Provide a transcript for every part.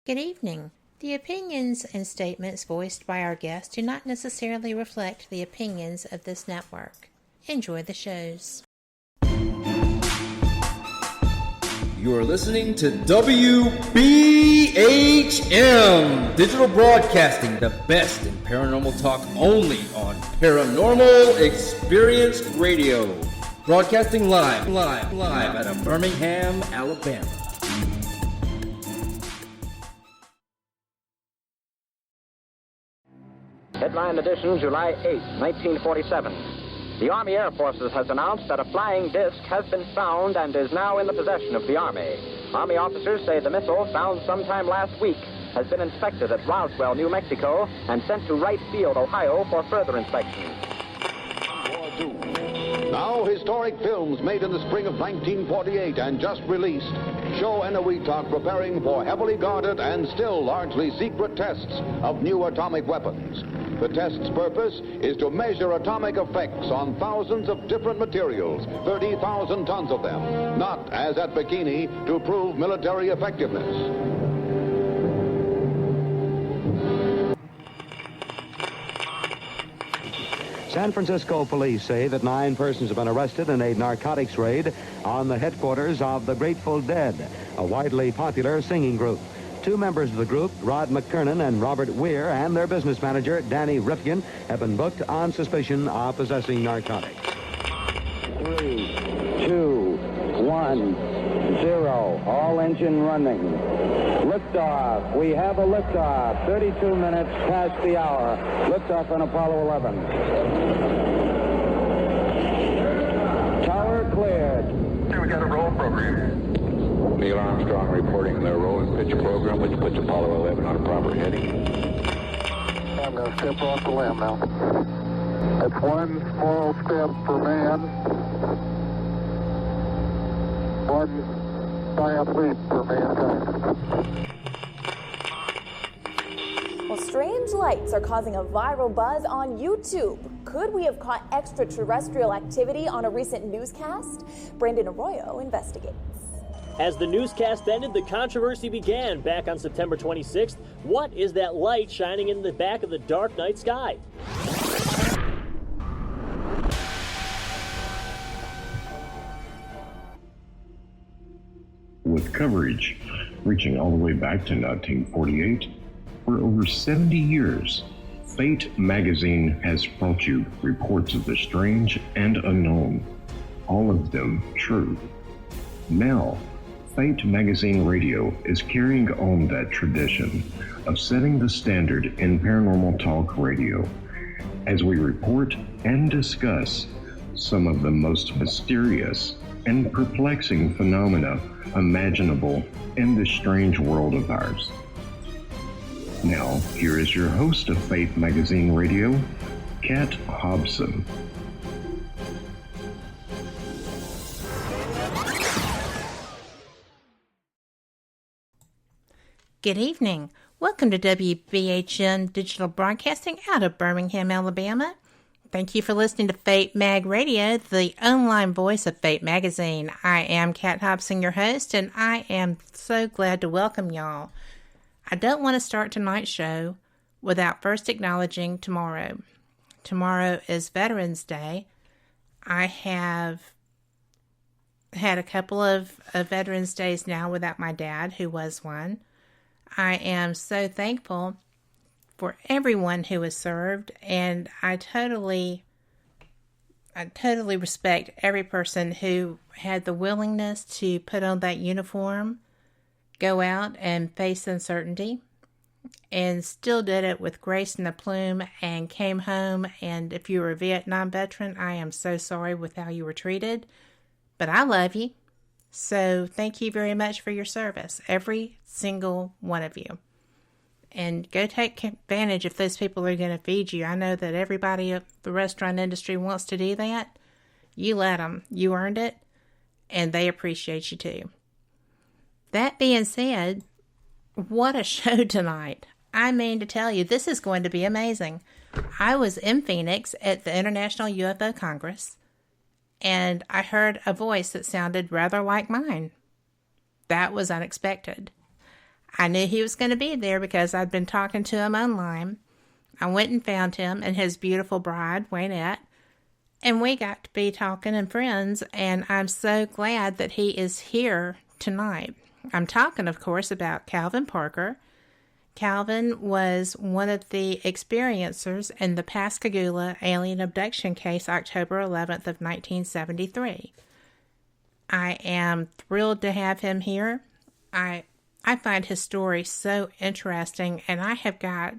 Good evening. The opinions and statements voiced by our guests do not necessarily reflect the opinions of this network. Enjoy the shows. You're listening to WBHM Digital Broadcasting, the best in paranormal talk only on Paranormal Experience Radio. Broadcasting live out of Birmingham, Alabama. Headline edition, July 8, 1947. The Army Air Forces has announced that a flying disc has been found and is now in the possession of the Army. Army officers say the missile, found sometime last week, has been inspected at Roswell, New Mexico, and sent to Wright Field, Ohio, for further inspection. Now, historic films made in the spring of 1948 and just released show Eniwetok preparing for heavily guarded and still largely secret tests of new atomic weapons. The test's purpose is to measure atomic effects on thousands of different materials, 30,000 tons of them, not, as at Bikini, to prove military effectiveness. San Francisco police say that 9 persons have been arrested in a narcotics raid on the headquarters of the Grateful Dead, a widely popular singing group. 2 members of the group, Rod McKernan and Robert Weir, and their business manager, Danny Rifkin, have been booked on suspicion of possessing narcotics. 3, 2, 1, 0. All engine running. Liftoff. We have a liftoff. 32 minutes past the hour. Liftoff on Apollo 11. Tower cleared. We got a roll program. Neil Armstrong reporting the roll and pitch program, which puts Apollo 11 on a proper heading. I'm going to step off the limb now. That's one small step for man, one giant leap for mankind. Well, strange lights are causing a viral buzz on YouTube. Could we have caught extraterrestrial activity on a recent newscast? Brandon Arroyo investigates. As the newscast ended, the controversy began back on September 26th. What is that light shining in the back of the dark night sky? With coverage reaching all the way back to 1948, for over 70 years, Fate magazine has brought you reports of the strange and unknown, all of them true. Now, Fate Magazine Radio is carrying on that tradition of setting the standard in paranormal talk radio as we report and discuss some of the most mysterious and perplexing phenomena imaginable in this strange world of ours. Now, here is your host of Fate Magazine Radio, Kat Hobson. Good evening. Welcome to WBHM Digital Broadcasting out of Birmingham, Alabama. Thank you for listening to Fate Mag Radio, the online voice of Fate Magazine. I am Kat Hobson, your host, and I am so glad to welcome y'all. I don't want to start tonight's show without first acknowledging tomorrow. Tomorrow is Veterans Day. I have had a couple of Veterans Days now without my dad, who was one. I am so thankful for everyone who has served, and I totally respect every person who had the willingness to put on that uniform, go out and face uncertainty, and still did it with grace and aplomb, and came home. And if you were a Vietnam veteran, I am so sorry with how you were treated, but I love you. So thank you very much for your service, every single one of you. And go take advantage if those people are going to feed you. I know that everybody at the restaurant industry wants to do that. You let them. You earned it, and they appreciate you too. That being said, what a show tonight. I mean to tell you, this is going to be amazing. I was in Phoenix at the International UFO Congress, and I heard a voice that sounded rather like mine. That was unexpected. I knew he was going to be there because I'd been talking to him online. I went and found him and his beautiful bride, Waynette, and we got to be talking and friends, and I'm so glad that he is here tonight. I'm talking, of course, about Calvin Parker. Calvin was one of the experiencers in the Pascagoula alien abduction case, October 11th of 1973. I am thrilled to have him here. I find his story so interesting, and I have got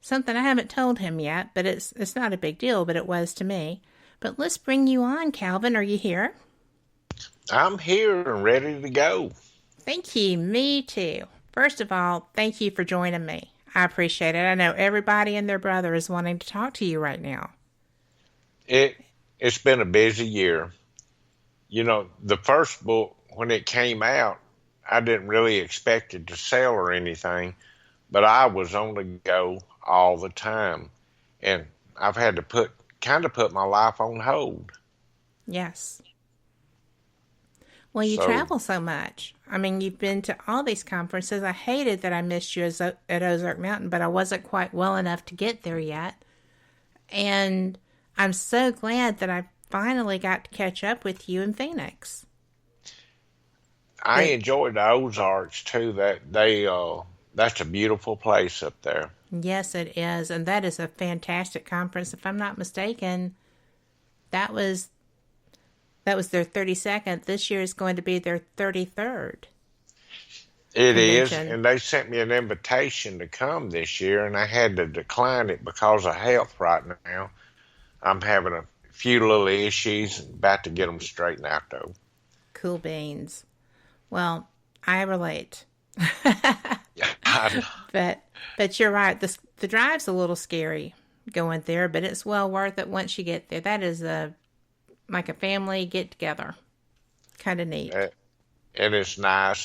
something I haven't told him yet, but it's not a big deal, but it was to me. But let's bring you on, Calvin. Are you here? I'm here and ready to go. Thank you. Me too. First of all, thank you for joining me. I appreciate it. I know everybody and their brother is wanting to talk to you right now. It's been a busy year. You know, the first book, when it came out, I didn't really expect it to sell or anything, but I was on the go all the time. And I've had to put my life on hold. Yes. Well, you travel so much. I mean, you've been to all these conferences. I hated that I missed you at Ozark Mountain, but I wasn't quite well enough to get there yet. And I'm so glad that I finally got to catch up with you in Phoenix. I enjoyed the Ozarks too. That's a beautiful place up there. Yes, it is, and that is a fantastic conference. If I'm not mistaken, that was their 32nd. This year is going to be their 33rd. It is, and they sent me an invitation to come this year, and I had to decline it because of health right now. I'm having a few little issues, about to get them straightened out, though. Cool beans. Well, I relate. But you're right. The drive's a little scary going there, but it's well worth it once you get there. That is like a family get-together. Kind of neat. And it's nice,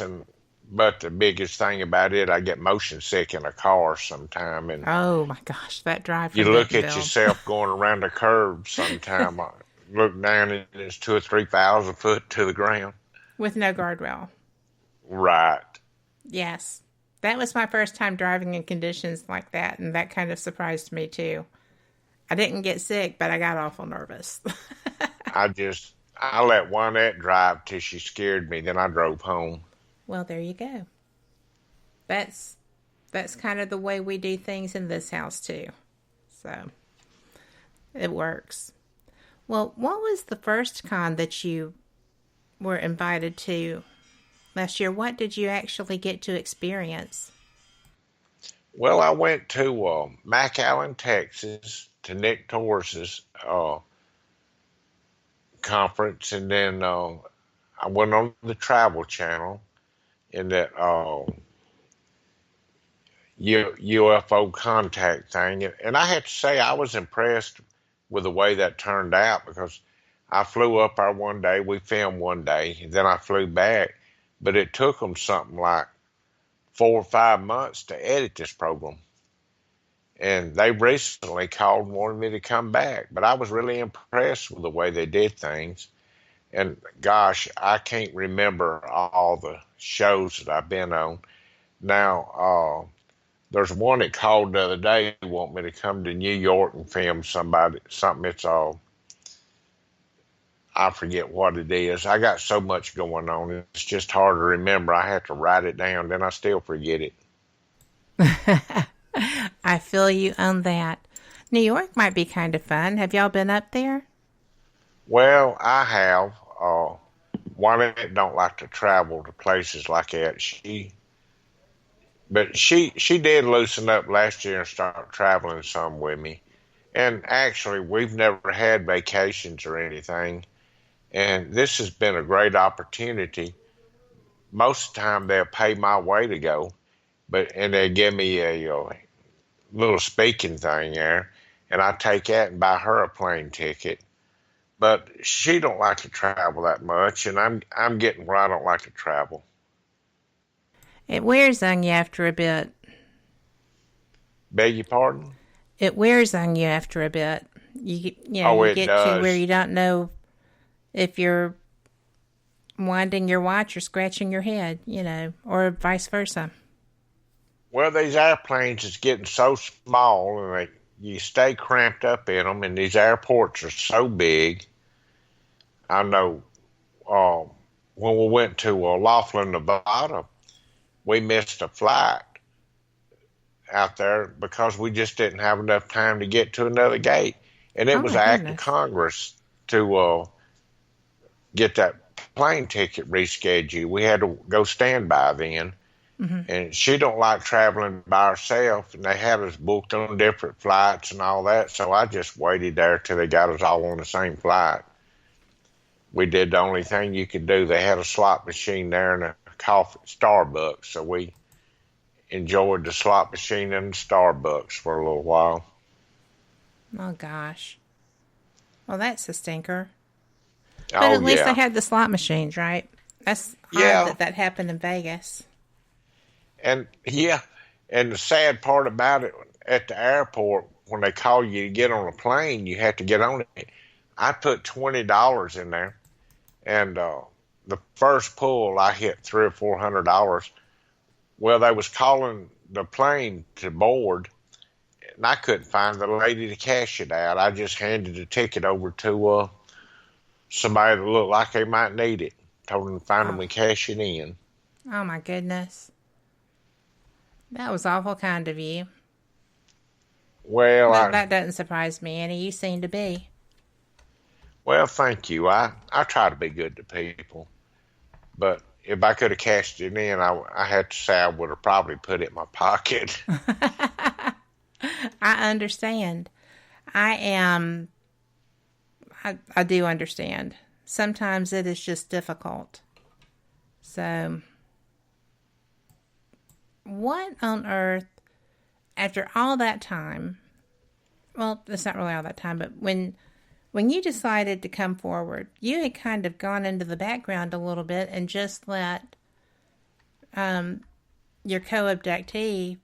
but the biggest thing about it, I get motion sick in a car sometime. And oh, my gosh, that drive from you look at yourself going around a curve sometime. I look down and it's 2,000 or 3,000 foot to the ground. With no guardrail. Right. Yes. That was my first time driving in conditions like that, and that kind of surprised me, too. I didn't get sick, but I got awful nervous. I let Juanette drive till she scared me, then I drove home. Well, there you go. That's kind of the way we do things in this house, too. So, it works. Well, what was the first con that you were invited to last year? What did you actually get to experience? Well, I went to McAllen, Texas, to Nick Torres's conference, and then I went on the Travel Channel in that UFO contact thing, and I have to say I was impressed with the way that turned out, because I flew up there one day, we filmed one day, and then I flew back, but it took them something like 4 or 5 months to edit this program. And they recently called and wanted me to come back. But I was really impressed with the way they did things. And gosh, I can't remember all the shows that I've been on. Now, there's one that called the other day, want me to come to New York and film something. It's I forget what it is. I got so much going on. It's just hard to remember. I have to write it down, then I still forget it. I feel you on that. New York might be kind of fun. Have y'all been up there? Well, I have. Juanette don't like to travel to places like that. She did loosen up last year and start traveling some with me. And actually, we've never had vacations or anything. And this has been a great opportunity. Most of the time, they'll pay my way to go, and they give me a little speaking thing there, and I take that and buy her a plane ticket. But she don't like to travel that much, and I'm getting where I don't like to travel. It wears on you after a bit. Beg your pardon? It wears on you after a bit. You get does. to where you don't know if you're winding your watch or scratching your head, or vice versa. Well, these airplanes is getting so small, and you stay cramped up in them, and these airports are so big. I know when we went to Laughlin, Nevada, we missed a flight out there because we just didn't have enough time to get to another gate. And it was an act of Congress to get that plane ticket rescheduled. We had to go standby then. Mm-hmm. And she don't like traveling by herself, and they had us booked on different flights and all that. So I just waited there till they got us all on the same flight. We did the only thing you could do. They had a slot machine there and a coffee Starbucks, so we enjoyed the slot machine and the Starbucks for a little while. Oh gosh. Well, that's a stinker. But at least they had the slot machines, right? That's odd that happened in Vegas. And and the sad part about it, at the airport, when they call you to get on a plane, you have to get on it. I put $20 in there, and the first pull I hit $300 or $400. Well, they was calling the plane to board, and I couldn't find the lady to cash it out. I just handed the ticket over to somebody that looked like they might need it. Told them to find them and cash it in. Oh my goodness. That was awful kind of you. Well, that doesn't surprise me, Annie. You seem to be. Well, thank you. I try to be good to people. But if I could have cashed it in, I had to say I would have probably put it in my pocket. I understand. I do understand. Sometimes it is just difficult. So, what on earth, after all that time, well, it's not really all that time, but when you decided to come forward, you had kind of gone into the background a little bit and just let your co-abductee,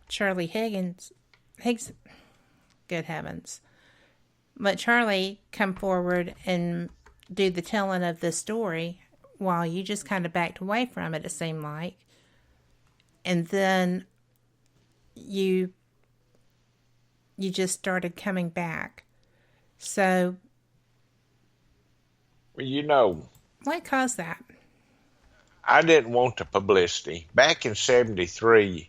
Charlie Hickson, good heavens, let Charlie come forward and do the telling of this story while you just kind of backed away from it, it seemed like. And then you just started coming back. So, well, what caused that? I didn't want the publicity. Back in 73,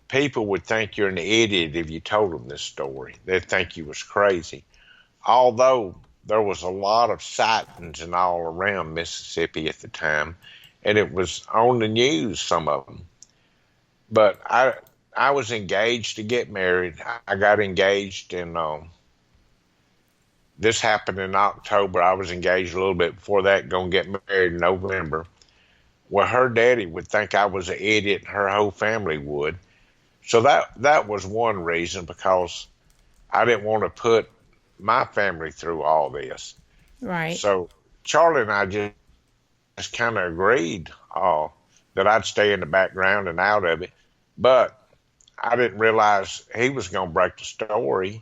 people would think you're an idiot if you told them this story. They'd think you was crazy. Although there was a lot of sightings and all around Mississippi at the time, and it was on the news, some of them. But I was engaged to get married. I got engaged in, this happened in October. I was engaged a little bit before that, going to get married in November. Well, her daddy would think I was an idiot, and her whole family would. So that was one reason, because I didn't want to put my family through all this. Right. So Charlie and I just kind of agreed that I'd stay in the background and out of it. But I didn't realize he was going to break the story.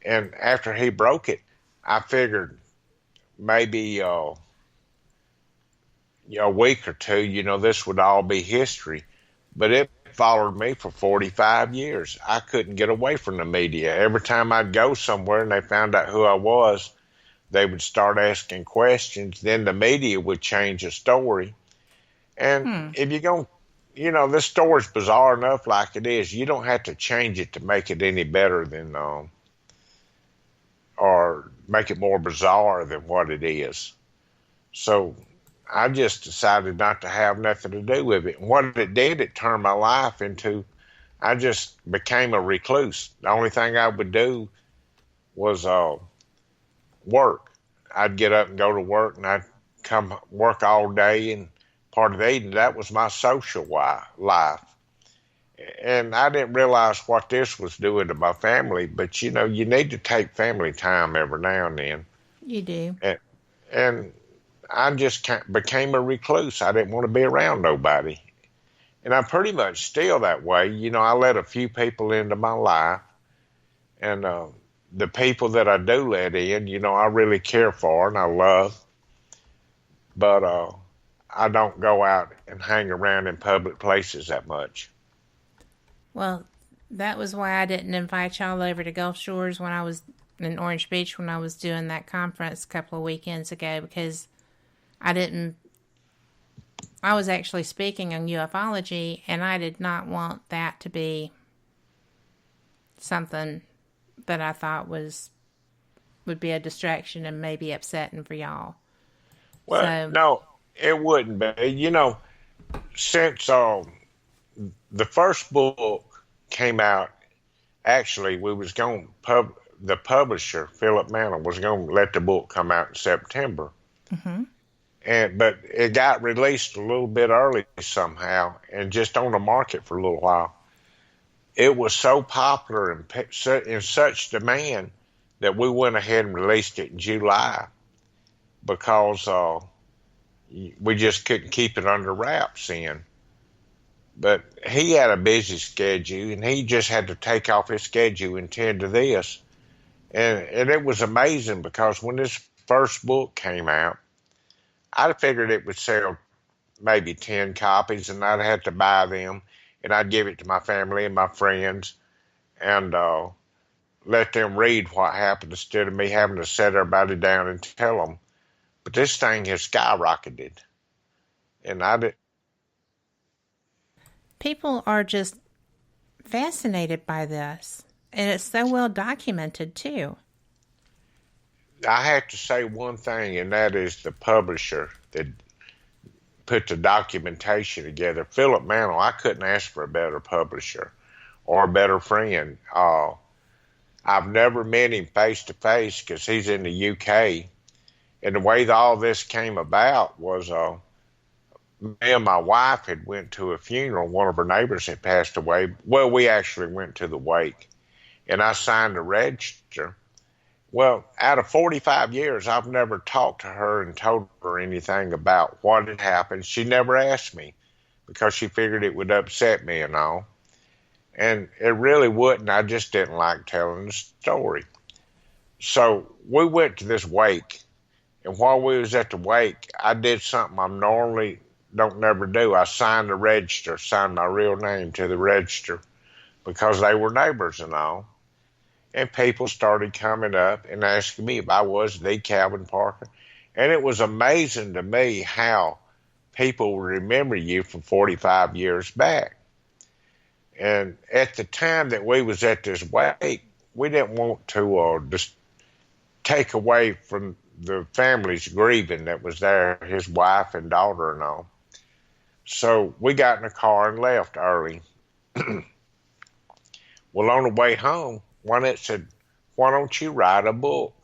And after he broke it, I figured maybe a week or two, this would all be history. But it followed me for 45 years. I couldn't get away from the media. Every time I'd go somewhere and they found out who I was, they would start asking questions. Then the media would change the story. And if you're going, this story's bizarre enough like it is. You don't have to change it to make it any better than, or make it more bizarre than what it is. So I just decided not to have nothing to do with it. And what it did, it turned my life into, I just became a recluse. The only thing I would do was work. I'd get up and go to work, and I'd come work all day, and part of the evening, that was my social life. And I didn't realize what this was doing to my family, but, you need to take family time every now and then. You do. And I just became a recluse. I didn't want to be around nobody. And I'm pretty much still that way. I let a few people into my life. And the people that I do let in, I really care for and I love. but I don't go out and hang around in public places that much. Well, that was why I didn't invite y'all over to Gulf Shores when I was in Orange Beach when I was doing that conference a couple of weekends ago, because I was actually speaking on ufology, and I did not want that to be something that I thought would be a distraction and maybe upsetting for y'all. Well, So, no, it wouldn't be. Since the first book came out, actually, we was going the publisher, Philip Mantle, was going to let the book come out in September. mm-hmm. But it got released a little bit early somehow, and just on the market for a little while. It was so popular and in such demand that we went ahead and released it in July, because we just couldn't keep it under wraps then. But he had a busy schedule, and he just had to take off his schedule and tend to this. And it was amazing, because when this first book came out, I figured it would sell maybe 10 copies, and I'd have to buy them, and I'd give it to my family and my friends, and let them read what happened instead of me having to set everybody down and tell them. But this thing has skyrocketed, and people are just fascinated by this, and it's so well documented too. I have to say one thing, and that is the publisher that put the documentation together. Philip Mantle, I couldn't ask for a better publisher or a better friend. I've never met him face to face because he's in the UK. And the way that all this came about was me and my wife had went to a funeral. One of her neighbors had passed away. Well, we actually went to the wake, and I signed a register. Well, out of 45 years, I've never talked to her and told her anything about what had happened. She never asked me because she figured it would upset me and all. And it really wouldn't. I just didn't like telling the story. So we went to this wake. And while we was at the wake, I did something I normally don't never do. I signed the register, signed my real name to the register, because they were neighbors and all. And people started coming up and asking me if I was the Calvin Parker. And it was amazing to me how people remember you from 45 years back. And at the time that we was at this wake, we didn't want to just take away from the family's grieving that was there, his wife and daughter and all. So we got in the car and left early. Well, on the way home, Juanette said, "Why don't you write a book?"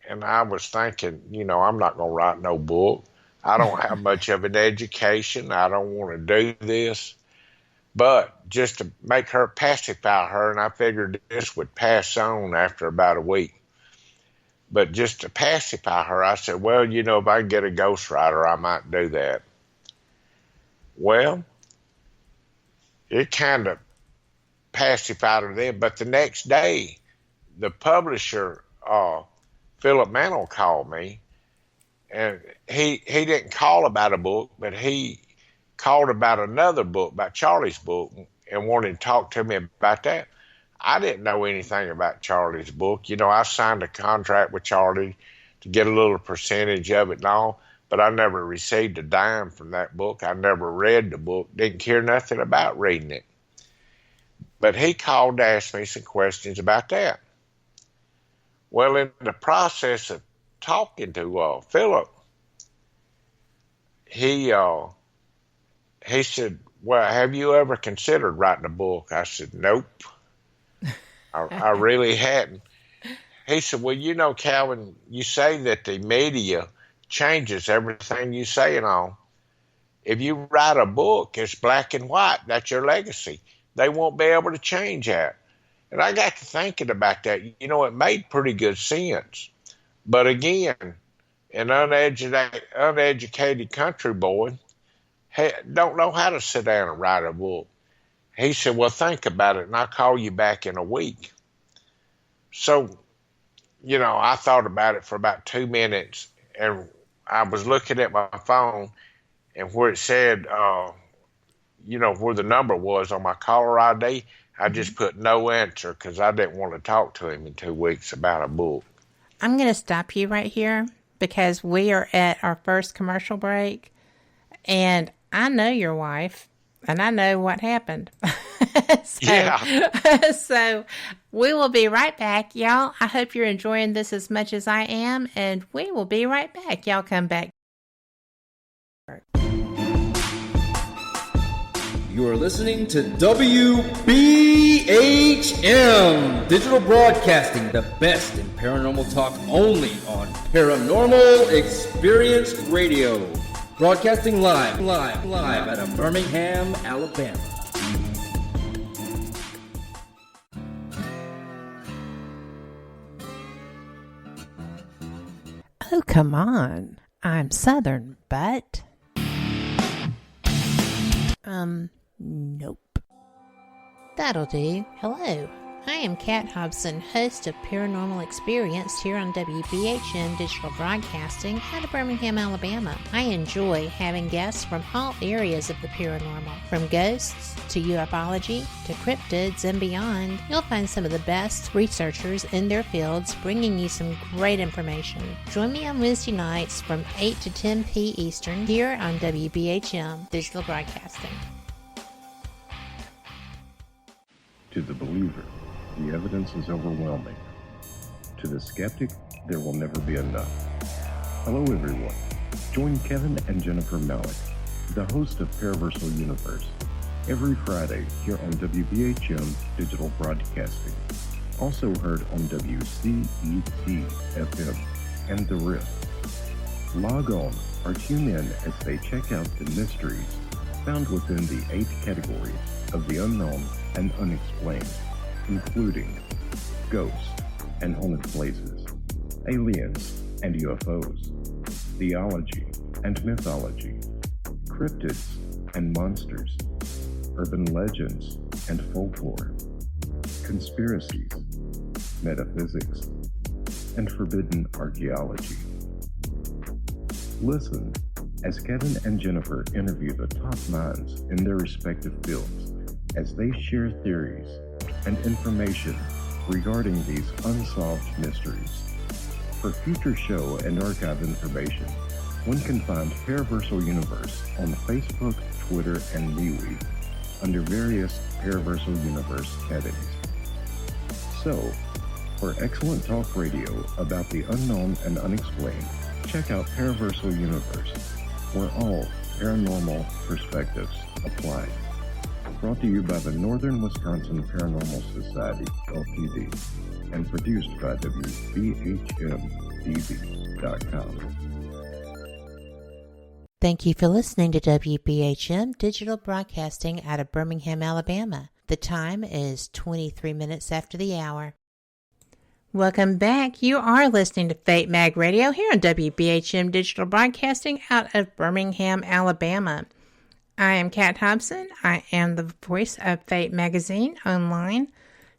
And I was thinking, I'm not going to write no book. I don't have much of an education. I don't want to do this. But just to make her pacify her, and I figured this would pass on after about a week. But just to pacify her, I said, well, if I can get a ghostwriter, I might do that. Well, it kind of pacified her then. But the next day, the publisher, Philip Mantle, called me. And he didn't call about a book, but he called about another book, about Charlie's book, and wanted to talk to me about that. I didn't know anything about Charlie's book. I signed a contract with Charlie to get a little percentage of it and all, but I never received a dime from that book. I never read the book, didn't care nothing about reading it. But he called to ask me some questions about that. Well, in the process of talking to Philip, he said, well, have you ever considered writing a book? I said, nope. I really hadn't. He said, well, Calvin, you say that the media changes everything you say and all. If you write a book, it's black and white. That's your legacy. They won't be able to change that. And I got to thinking about that. It made pretty good sense. But again, an uneducated country boy don't know how to sit down and write a book. He said, well, think about it, and I'll call you back in a week. So, I thought about it for about 2 minutes, and I was looking at my phone, and where it said, where the number was on my caller ID, I just put no answer because I didn't want to talk to him in 2 weeks about a book. I'm going to stop you right here because we are at our first commercial break, and I know your wife, and I know what happened. So we will be right back, y'all. I hope you're enjoying this as much as I am, and we will be right back. Y'all come back. You are listening to WBHM Digital Broadcasting, the best in paranormal talk only on Paranormal Experience Radio. Broadcasting live out of Birmingham, Alabama. Oh, come on. I'm Southern, but... Nope. That'll do. Hello. I am Kat Hobson, host of Paranormal Experience here on WBHM Digital Broadcasting out of Birmingham, Alabama. I enjoy having guests from all areas of the paranormal, from ghosts to ufology to cryptids and beyond. You'll find some of the best researchers in their fields bringing you some great information. Join me on Wednesday nights from 8 to 10 p. Eastern here on WBHM Digital Broadcasting. To the believer, the evidence is overwhelming. To the skeptic, there will never be enough. Hello everyone. Join Kevin and Jennifer Malik, the host of Paraversal Universe, every Friday here on WBHM Digital Broadcasting. Also heard on WCET-FM and The Rift. Log on or tune in as they check out the mysteries found within the 8 categories of the unknown and unexplained, including ghosts and haunted places, aliens and UFOs, theology and mythology, cryptids and monsters, urban legends and folklore, conspiracies, metaphysics, and forbidden archaeology. Listen as Kevin and Jennifer interview the top minds in their respective fields as they share theories and information regarding these unsolved mysteries. For future show and archive information, one can find Paraversal Universe on Facebook, Twitter, and MeWe under various Paraversal Universe headings. So, for excellent talk radio about the unknown and unexplained, check out Paraversal Universe, where all paranormal perspectives apply. Brought to you by the Northern Wisconsin Paranormal Society, Ltd., and produced by WBHM-DB.com. Thank you for listening to WBHM Digital Broadcasting out of Birmingham, Alabama. The time is 23 minutes after the hour. Welcome back. You are listening to Fate Mag Radio here on WBHM Digital Broadcasting out of Birmingham, Alabama. I am Kat Hobson. I am the voice of Fate Magazine online,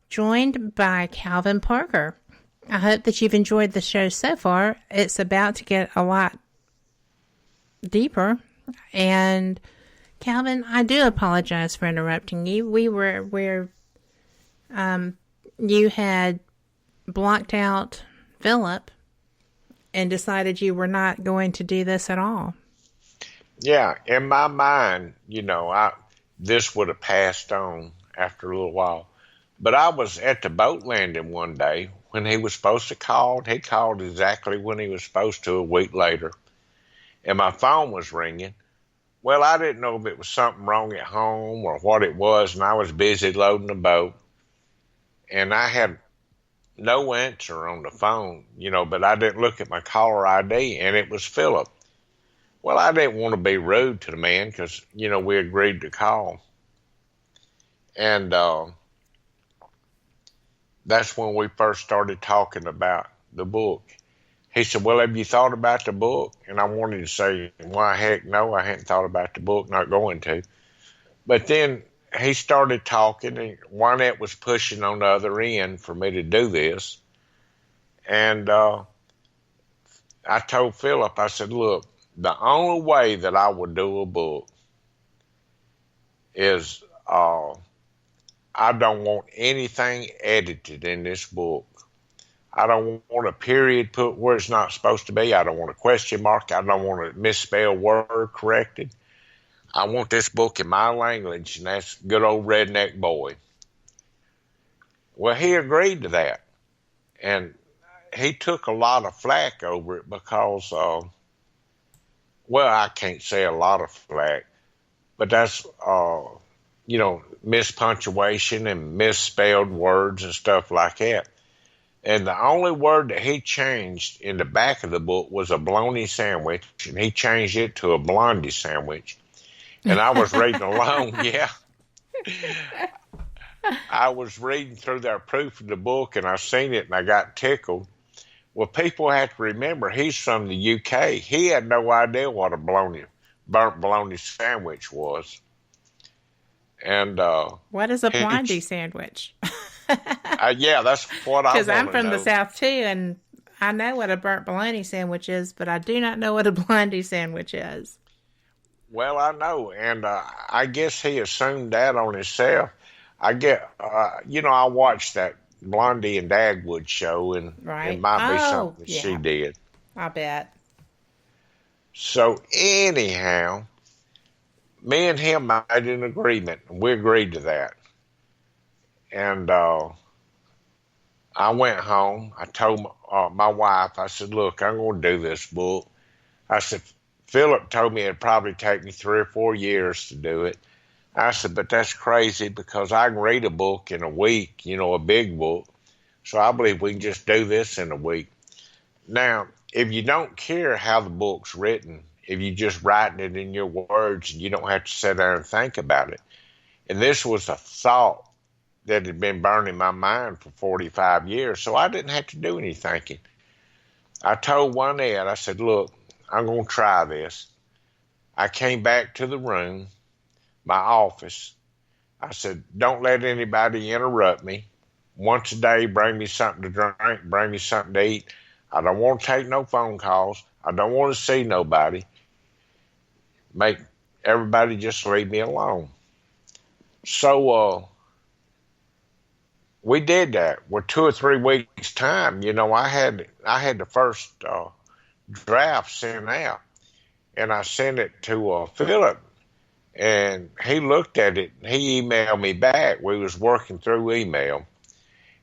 joined by Calvin Parker. I hope that you've enjoyed the show so far. It's about to get a lot deeper. And Calvin, I do apologize for interrupting you. We were where you had blocked out Philip and decided you were not going to do this at all. Yeah, in my mind, this would have passed on after a little while. But I was at the boat landing one day when he was supposed to call. He called exactly when he was supposed to a week later. And my phone was ringing. Well, I didn't know if it was something wrong at home or what it was, and I was busy loading the boat. And I had no answer on the phone, but I didn't look at my caller ID, and it was Philip. Well, I didn't want to be rude to the man because, we agreed to call. And that's when we first started talking about the book. He said, well, have you thought about the book? And I wanted to say, why, heck no, I hadn't thought about the book, not going to. But then he started talking, and Juanette was pushing on the other end for me to do this. And I told Philip, I said, look, the only way that I would do a book is I don't want anything edited in this book. I don't want a period put where it's not supposed to be. I don't want a question mark. I don't want a misspelled word corrected. I want this book in my language, and that's good old redneck boy. Well, he agreed to that. And he took a lot of flack over it because, well, I can't say a lot of flack, but that's, mispunctuation and misspelled words and stuff like that. And the only word that he changed in the back of the book was a bologna sandwich, and he changed it to a blondie sandwich. And I was reading along, yeah. I was reading through their proof of the book, and I seen it, and I got tickled. Well, people have to remember, he's from the UK. He had no idea what a burnt bologna sandwich was. And what is a blondie sandwich? Yeah, that's what I want to know. Because I'm from the South, too, and I know what a burnt bologna sandwich is, but I do not know what a blondie sandwich is. Well, I know, and I guess he assumed that on himself. I get, I watched that Blondie and Dagwood show, and it might be something that she did. I bet. So anyhow, me and him made an agreement, and we agreed to that. And I went home. I told my wife, I said, look, I'm going to do this book. I said, Philip told me it'd probably take me 3 or 4 years to do it. I said, but that's crazy because I can read a book in a week, a big book. So I believe we can just do this in a week. Now, if you don't care how the book's written, if you're just writing it in your words and you don't have to sit there and think about it. And this was a thought that had been burning my mind for 45 years, so I didn't have to do any thinking. I told one Ed, I said, look, I'm going to try this. I came back to the room, my office. I said, don't let anybody interrupt me. Once a day, bring me something to drink, bring me something to eat. I don't want to take no phone calls. I don't want to see nobody. Make everybody just leave me alone. So we did that. With 2 or 3 weeks' time, I had the first draft sent out, and I sent it to Philip, and he looked at it, and he emailed me back. We was working through email,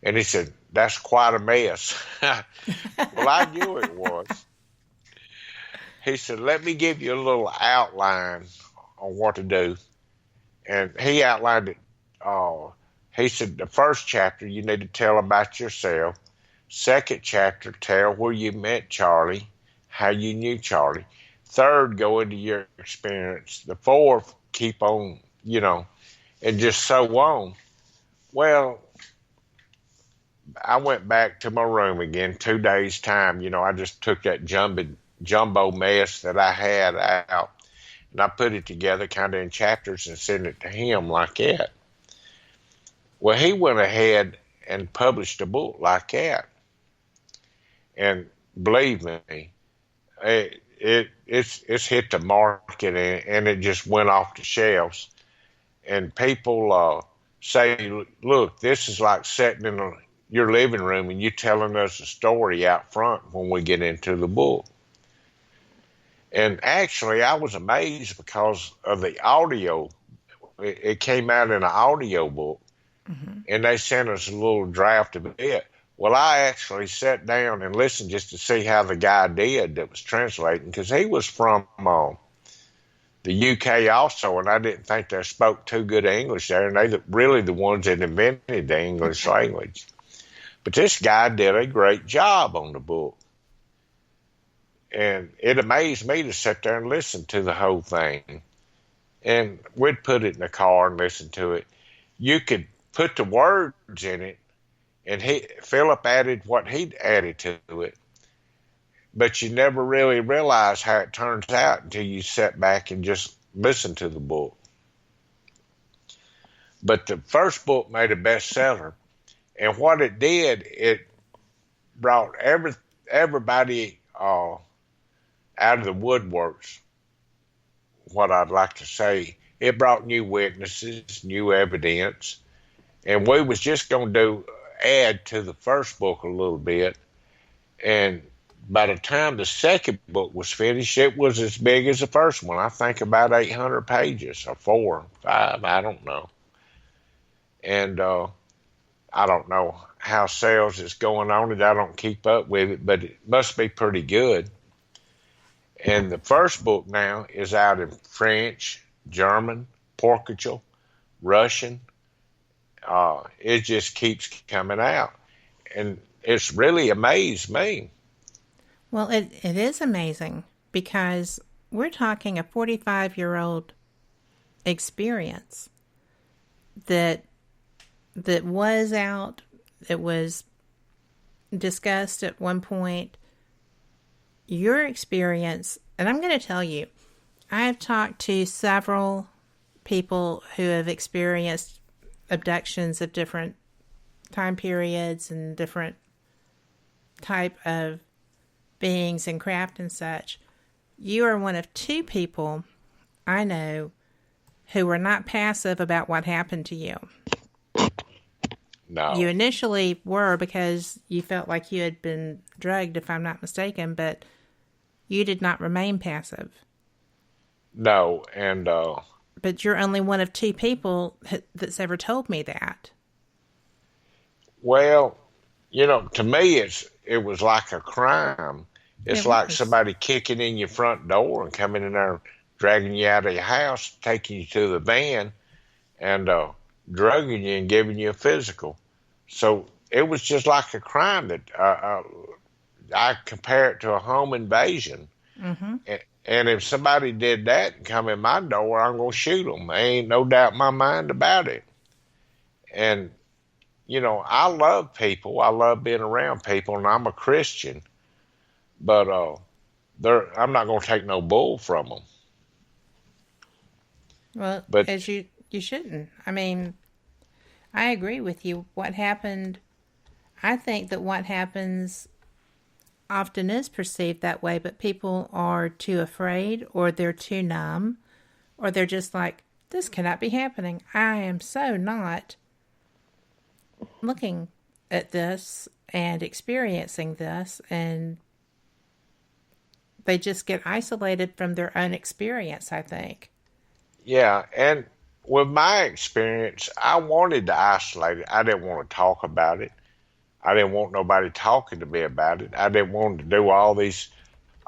and he said, that's quite a mess. Well, I knew it was. He said, let me give you a little outline on what to do. And he outlined it. He said, the first chapter, you need to tell about yourself. Second chapter, tell where you met Charlie, how you knew Charlie. Third, go into your experience. The fourth, keep on, and just so on. Well, I went back to my room again, 2 days' time. I just took that jumbo mess that I had out, and I put it together kind of in chapters and sent it to him like that. Well, he went ahead and published a book like that. And believe me, it's hit the market, and it just went off the shelves. And people say, look, this is like sitting in your living room and you telling us a story out front when we get into the book. And actually, I was amazed because of the audio. It came out in an audio book, and they sent us a little draft of it. Well, I actually sat down and listened just to see how the guy did that was translating, because he was from the UK also, and I didn't think they spoke too good English there, and they really the ones that invented the English language. But this guy did a great job on the book. And it amazed me to sit there and listen to the whole thing. And we'd put it in the car and listen to it. You could put the words in it, and Philip added what he'd added to it. But you never really realize how it turns out until you sit back and just listen to the book. But the first book made a bestseller. And what it did, it brought everybody out of the woodworks, what I'd like to say, it brought new witnesses, new evidence, and we was just going to add to the first book a little bit. And by the time the second book was finished, it was as big as the first one. I think about 800 pages, or 4, 5, I don't know. And I don't know how sales is going on it. I don't keep up with it, but it must be pretty good. And the first book now is out in French, German, Portugal, Russian. It just keeps coming out. And it's really amazed me. Well, it is amazing because we're talking a 45-year-old experience that was out. It was discussed at one point. Your experience, and I'm going to tell you, I have talked to several people who have experienced abductions of different time periods and different type of beings and craft and such. You are one of 2 people I know who were not passive about what happened to you. No. You initially were because you felt like you had been drugged, if I'm not mistaken, but you did not remain passive. No, and but you're only one of 2 people that's ever told me that. Well, to me, it was like a crime. It's like somebody kicking in your front door and coming in there, dragging you out of your house, taking you to the van, and drugging you and giving you a physical. So it was just like a crime that I compare it to a home invasion. Mm-hmm. And if somebody did that and come in my door, I'm going to shoot them. There ain't no doubt in my mind about it. And, I love people. I love being around people, and I'm a Christian. But I'm not going to take no bull from them. Well, as you shouldn't. I mean, I agree with you. What happened, I think that what happens often is perceived that way, but people are too afraid, or they're too numb, or they're just like, this cannot be happening. I am so not looking at this and experiencing this, and they just get isolated from their own experience, I think. Yeah, and with my experience, I wanted to isolate it. I didn't want to talk about it. I didn't want nobody talking to me about it. I didn't want to do all these,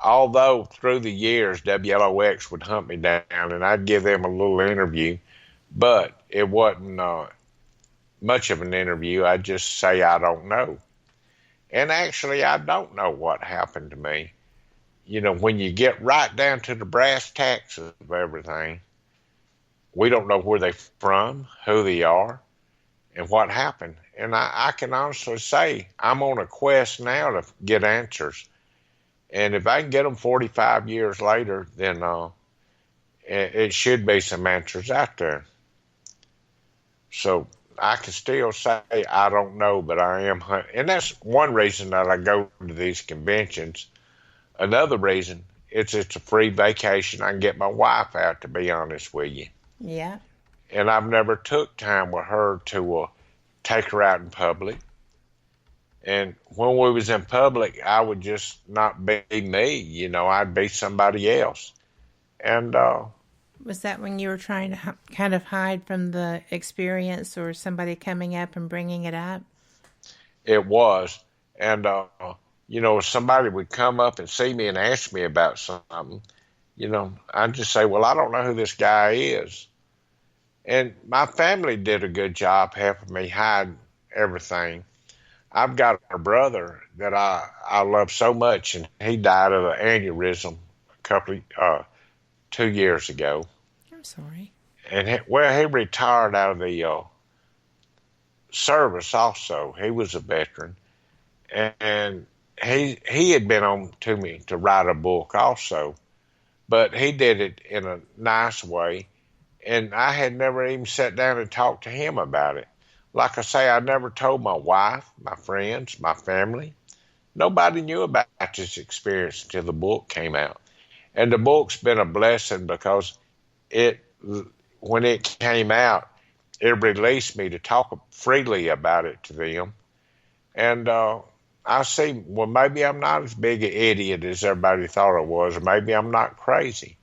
although through the years, WLOX would hunt me down and I'd give them a little interview, but it wasn't much of an interview. I'd just say, I don't know. And actually, I don't know what happened to me. When you get right down to the brass tacks of everything, we don't know where they're from, who they are, and what happened. And I can honestly say I'm on a quest now to get answers. And if I can get them 45 years later, then it should be some answers out there. So I can still say I don't know, but I am hunting. And that's one reason that I go to these conventions. Another reason, it's a free vacation. I can get my wife out, to be honest with you. Yeah. And I've never took time with her to take her out in public. And when we was in public, I would just not be me. I'd be somebody else. And was that when you were trying to kind of hide from the experience, or somebody coming up and bringing it up? It was. And if somebody would come up and see me and ask me about something, I'd just say, well, I don't know who this guy is. And my family did a good job helping me hide everything. I've got a brother that I love so much, and he died of an aneurysm 2 years ago. I'm sorry. And he retired out of the service also. He was a veteran. And he had been on to me to write a book also. But he did it in a nice way. And I had never even sat down and talked to him about it. Like I say, I never told my wife, my friends, my family. Nobody knew about this experience until the book came out. And the book's been a blessing because when it came out, it released me to talk freely about it to them. And I see, well, maybe I'm not as big an idiot as everybody thought I was, or maybe I'm not crazy.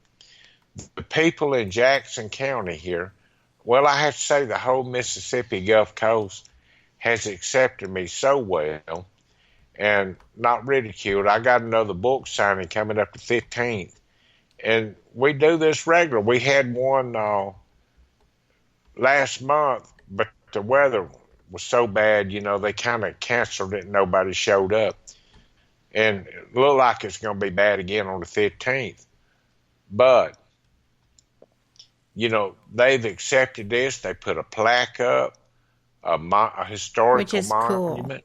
The people in Jackson County here, well, I have to say the whole Mississippi Gulf Coast has accepted me so well and not ridiculed. I got another book signing coming up the 15th. And we do this regular. We had one last month, but the weather was so bad, they kind of canceled it and nobody showed up. And it looked like it's going to be bad again on the 15th. But, they've accepted this. They put a plaque up, a historical Which is monument.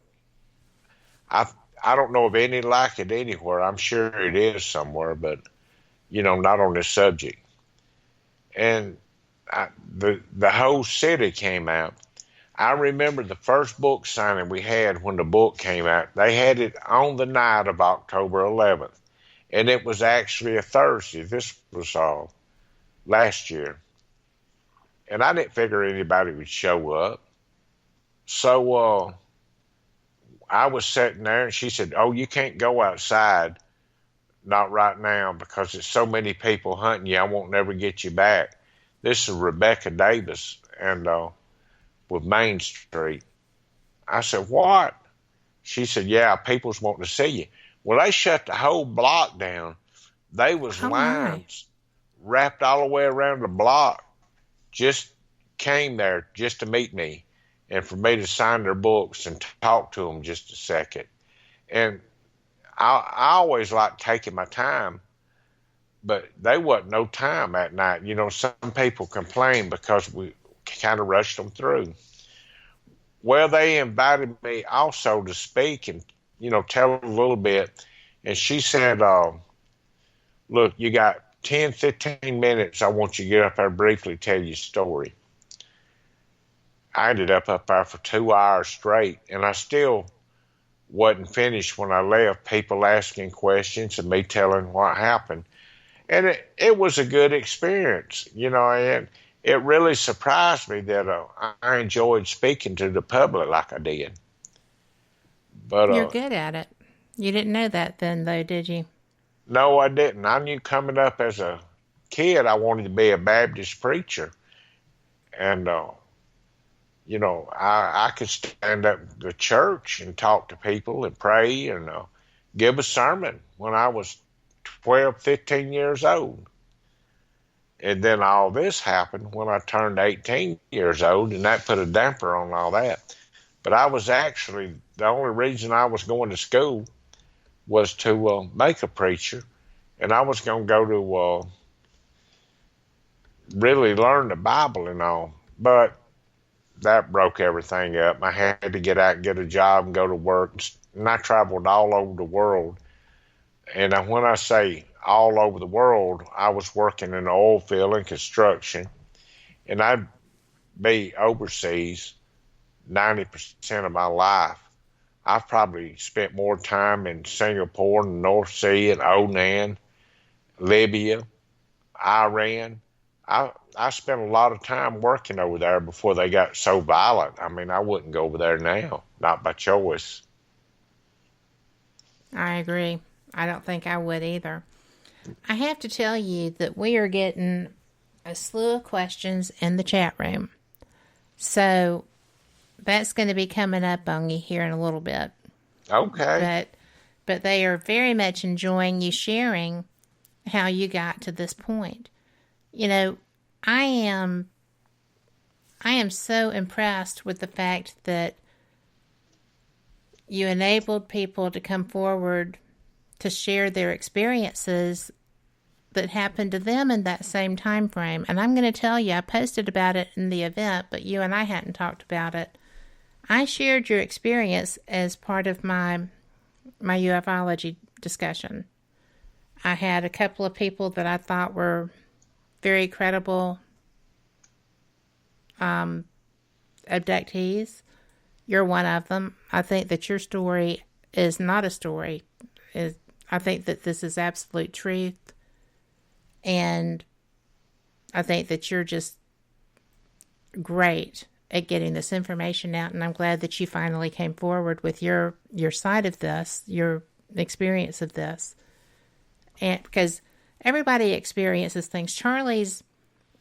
Cool. I don't know of any like it anywhere. I'm sure it is somewhere, but, not on this subject. And the whole city came out. I remember the first book signing we had when the book came out. They had it on the night of October 11th, and it was actually a Thursday. This was last year, and I didn't figure anybody would show up. So I was sitting there, and she said, "Oh, you can't go outside, not right now, because there's so many people hunting you. I won't never get you back." This is Rebecca Davis, and with Main Street. I said, "What?" She said, "Yeah, people's wanting to see you." Well, they shut the whole block down. They was lines wrapped all the way around the block. Just came there just to meet me and for me to sign their books and talk to them just a second. And I always like taking my time, but there wasn't no time that night. Some people complain because we kind of rushed them through. Well, they invited me also to speak and, tell a little bit. And she said, "Look, you got 10, 15 minutes. I want you to get up there and briefly tell your story." I ended up there for 2 hours straight, and I still wasn't finished when I left, people asking questions and me telling what happened. And it was a good experience, and it really surprised me that I enjoyed speaking to the public like I did. But you're good at it. You didn't know that then, though, did you? No, I didn't. I knew coming up as a kid I wanted to be a Baptist preacher. And, I could stand up at the church and talk to people and pray and give a sermon when I was 12, 15 years old. And then all this happened when I turned 18 years old, and that put a damper on all that. But I was actually, the only reason I was going to school was to make a preacher, and I was going to go to really learn the Bible and all. But that broke everything up. I had to get out and get a job and go to work, and I traveled all over the world. And when I say all over the world, I was working in the oil field and construction, and I'd be overseas 90% of my life. I've probably spent more time in Singapore, and the North Sea, and Oman, Libya, Iran. I spent a lot of time working over there before they got so violent. I mean, I wouldn't go over there now, not by choice. I agree. I don't think I would either. I have to tell you that we are getting a slew of questions in the chat room. So that's going to be coming up on you here in a little bit. Okay. But they are very much enjoying you sharing how you got to this point. I am so impressed with the fact that you enabled people to come forward to share their experiences that happened to them in that same time frame. And I'm going to tell you, I posted about it in the event, but you and I hadn't talked about it. I shared your experience as part of my ufology discussion. I had a couple of people that I thought were very credible abductees. You're one of them. I think that your story is not a story. I think that this is absolute truth. And I think that you're just great at getting this information out, and I'm glad that you finally came forward with your side of this, your experience of this. And because everybody experiences things. Charlie's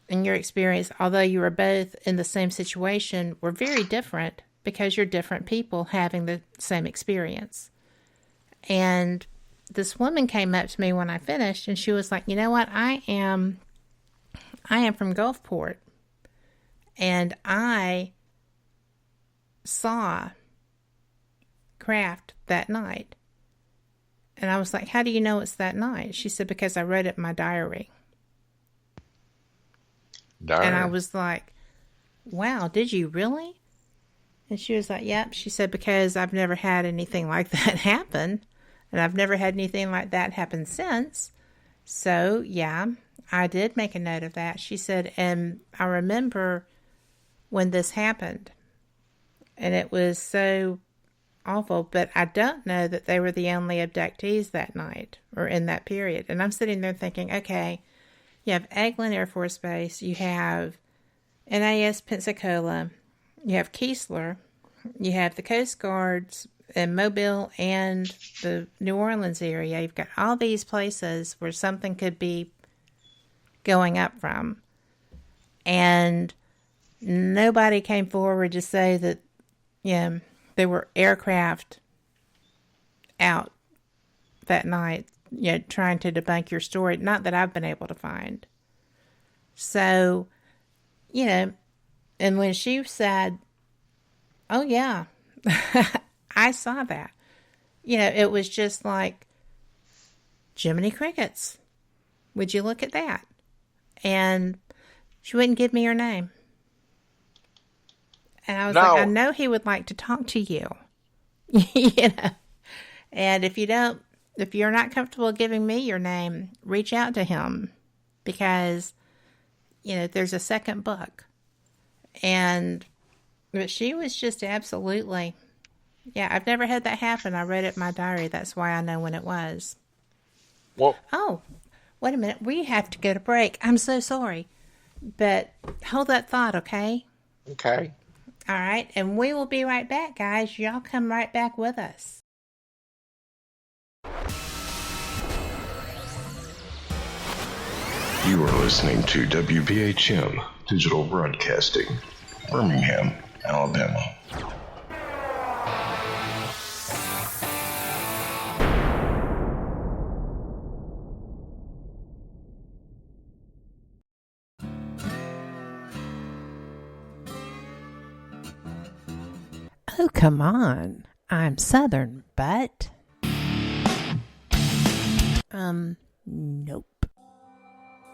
and your experience, although you were both in the same situation, were very different because you're different people having the same experience. And this woman came up to me when I finished, and she was like, you know what, I am from Gulfport, and I saw craft that night. And I was like, how do you know it's that night? She said, because I wrote it in my diary. And I was like, wow, did you really? And she was like, yep. She said, because I've never had anything like that happen. And I've never had anything like that happen since. So, yeah, I did make a note of that. She said, and I remember when this happened. And it was so awful. But I don't know that they were the only abductees that night or in that period. And I'm sitting there thinking, okay, you have Eglin Air Force Base. You have NAS Pensacola. You have Keesler. You have the Coast Guards in Mobile and the New Orleans area. You've got all these places where something could be going up from. And nobody came forward to say that, there were aircraft out that night, trying to debunk your story. Not that I've been able to find. So, and when she said, oh yeah, I saw that. It was just like, Jiminy Crickets. Would you look at that? And she wouldn't give me her name. And I was like, I know he would like to talk to you. And if you're not comfortable giving me your name, reach out to him. Because, there's a second book. But she was just absolutely, I've never had that happen. I wrote it in my diary. That's why I know when it was. Well, oh, wait a minute. We have to go to break. I'm so sorry. But hold that thought, okay? Okay. All right. And we will be right back, guys. Y'all come right back with us. You are listening to WBHM Digital Broadcasting, Birmingham, Alabama. Oh, come on. I'm Southern, but... Nope.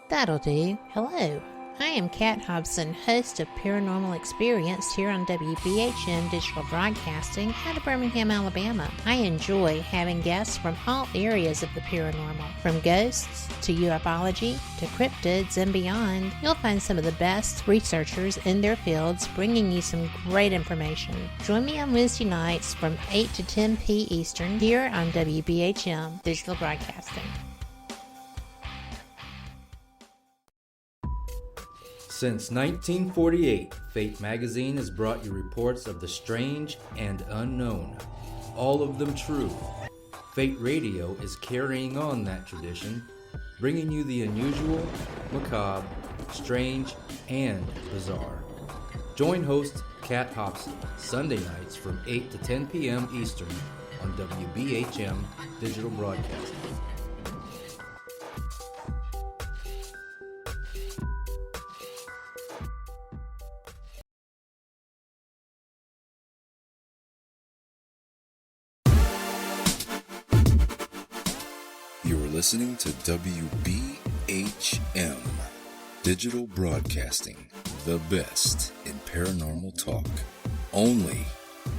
That'll do. Hello. I am Kat Hobson, host of Paranormal Experience here on WBHM Digital Broadcasting out of Birmingham, Alabama. I enjoy having guests from all areas of the paranormal, from ghosts to ufology to cryptids and beyond. You'll find some of the best researchers in their fields bringing you some great information. Join me on Wednesday nights from 8 to 10 p. Eastern here on WBHM Digital Broadcasting. Since 1948, Fate magazine has brought you reports of the strange and unknown, all of them true. Fate Radio is carrying on that tradition, bringing you the unusual, macabre, strange, and bizarre. Join host Kat Hobson Sunday nights from 8 to 10 p.m. Eastern on WBHM Digital Broadcasting. Listening to WBHM Digital Broadcasting, the best in paranormal talk, only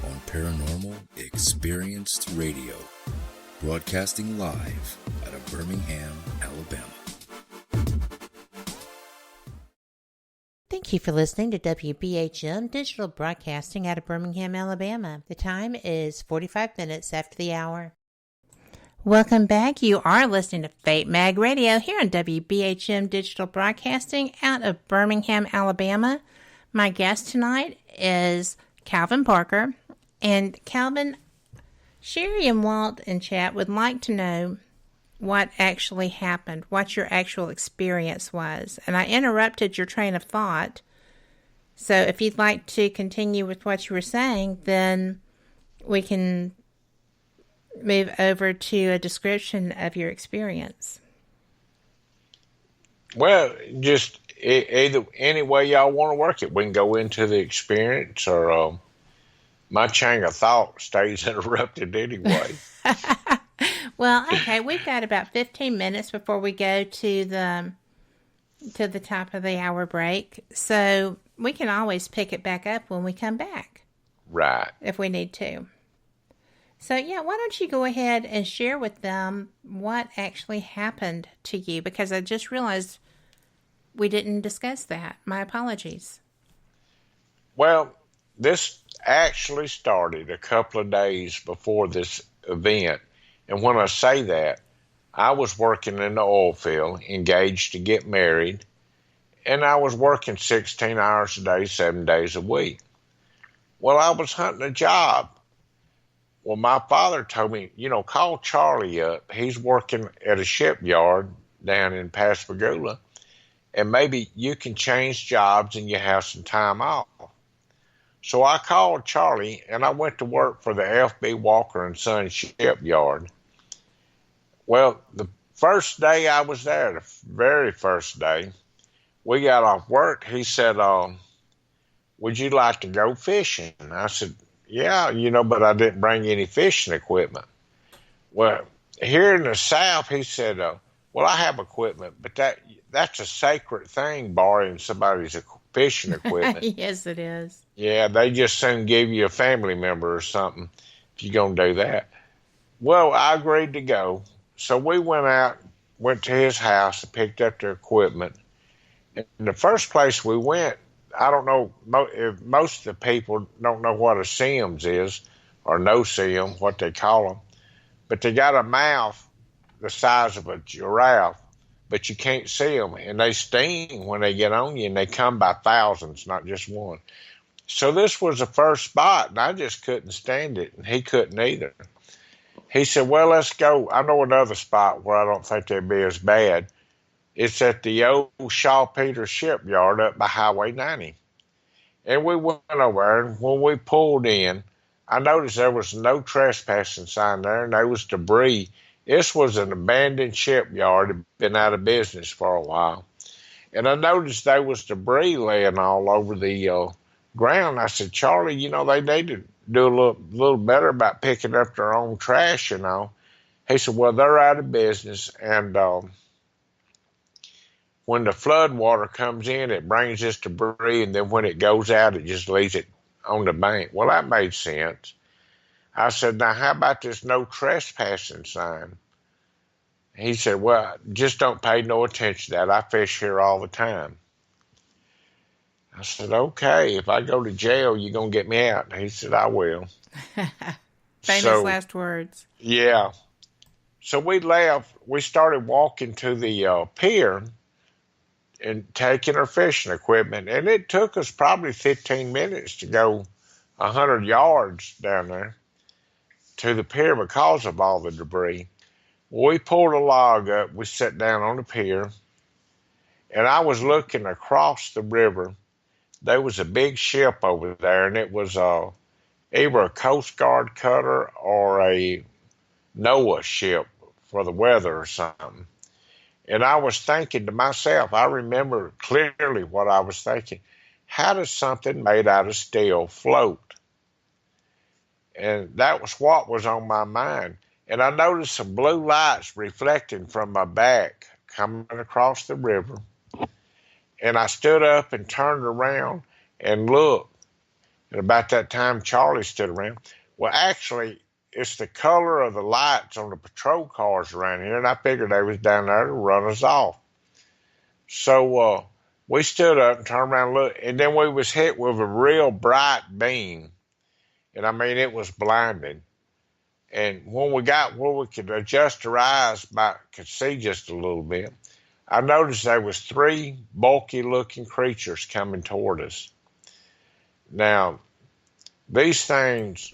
on Paranormal Experienced Radio, broadcasting live out of Birmingham, Alabama. Thank you for listening to WBHM Digital Broadcasting out of Birmingham, Alabama. The time is 45 minutes after the hour. Welcome back. You are listening to Fate Mag Radio here on WBHM Digital Broadcasting out of Birmingham, Alabama. My guest tonight is Calvin Parker. And Calvin, Sherry and Walt in chat would like to know what actually happened, what your actual experience was. And I interrupted your train of thought. So if you'd like to continue with what you were saying, then we can move over to a description of your experience. Well, just either any way y'all want to work it. We can go into the experience, or my chain of thought stays interrupted anyway. Well, okay, we've got about 15 minutes before we go to the top of the hour break, so we can always pick it back up when we come back. Right. If we need to. So, yeah, why don't you go ahead and share with them what actually happened to you? Because I just realized we didn't discuss that. My apologies. Well, this actually started a couple of days before this event. And when I say that, I was working in the oil field, engaged to get married, and I was working 16 hours a day, 7 days a week. Well, I was hunting a job. Well, my father told me, call Charlie up. He's working at a shipyard down in Pascagoula, and maybe you can change jobs and you have some time off. So I called Charlie, and I went to work for the F.B. Walker and Son shipyard. Well, the first day I was there, the very first day, we got off work. He said, would you like to go fishing? I said, yeah, but I didn't bring any fishing equipment. Well, here in the South, he said, well, I have equipment, but that's a sacred thing, borrowing somebody's fishing equipment. Yes, it is. Yeah, they just soon give you a family member or something if you're going to do that. Well, I agreed to go. So we went to his house and picked up their equipment. And the first place we went, I don't know if most of the people don't know what a Sims is, or no Sim, what they call them. But they got a mouth the size of a giraffe, but you can't see them. And they sting when they get on you, and they come by thousands, not just one. So this was the first spot, and I just couldn't stand it, and he couldn't either. He said, well, let's go. I know another spot where I don't think they'd be as bad. It's at the old Shaw Peters shipyard up by Highway 90. And we went over there, and when we pulled in, I noticed there was no trespassing sign there, and there was debris. This was an abandoned shipyard that had been out of business for a while. And I noticed there was debris laying all over the ground. I said, Charlie, they need to do a little better about picking up their own trash, He said, well, they're out of business, and when the flood water comes in, it brings this debris, and then when it goes out, it just leaves it on the bank. Well, that made sense. I said, now, how about this no trespassing sign? He said, well, just don't pay no attention to that. I fish here all the time. I said, okay, if I go to jail, you're going to get me out. He said, I will. Famous last words. Yeah. So we left. We started walking to the pier and taking our fishing equipment. And it took us probably 15 minutes to go 100 yards down there to the pier because of all the debris. Well, we pulled a log up. We sat down on the pier. And I was looking across the river. There was a big ship over there, and it was either a Coast Guard cutter or a NOAA ship for the weather or something. And I was thinking to myself, I remember clearly what I was thinking. How does something made out of steel float? And that was what was on my mind. And I noticed some blue lights reflecting from my back coming across the river. And I stood up and turned around and looked. And about that time, Charlie stood around. Well, actually, it's the color of the lights on the patrol cars around here, and I figured they was down there to run us off. So we stood up and turned around and looked, and then we was hit with a real bright beam. And I mean, it was blinding. And when we got where we could adjust our eyes, could see just a little bit, I noticed there was 3 bulky-looking creatures coming toward us. Now, these things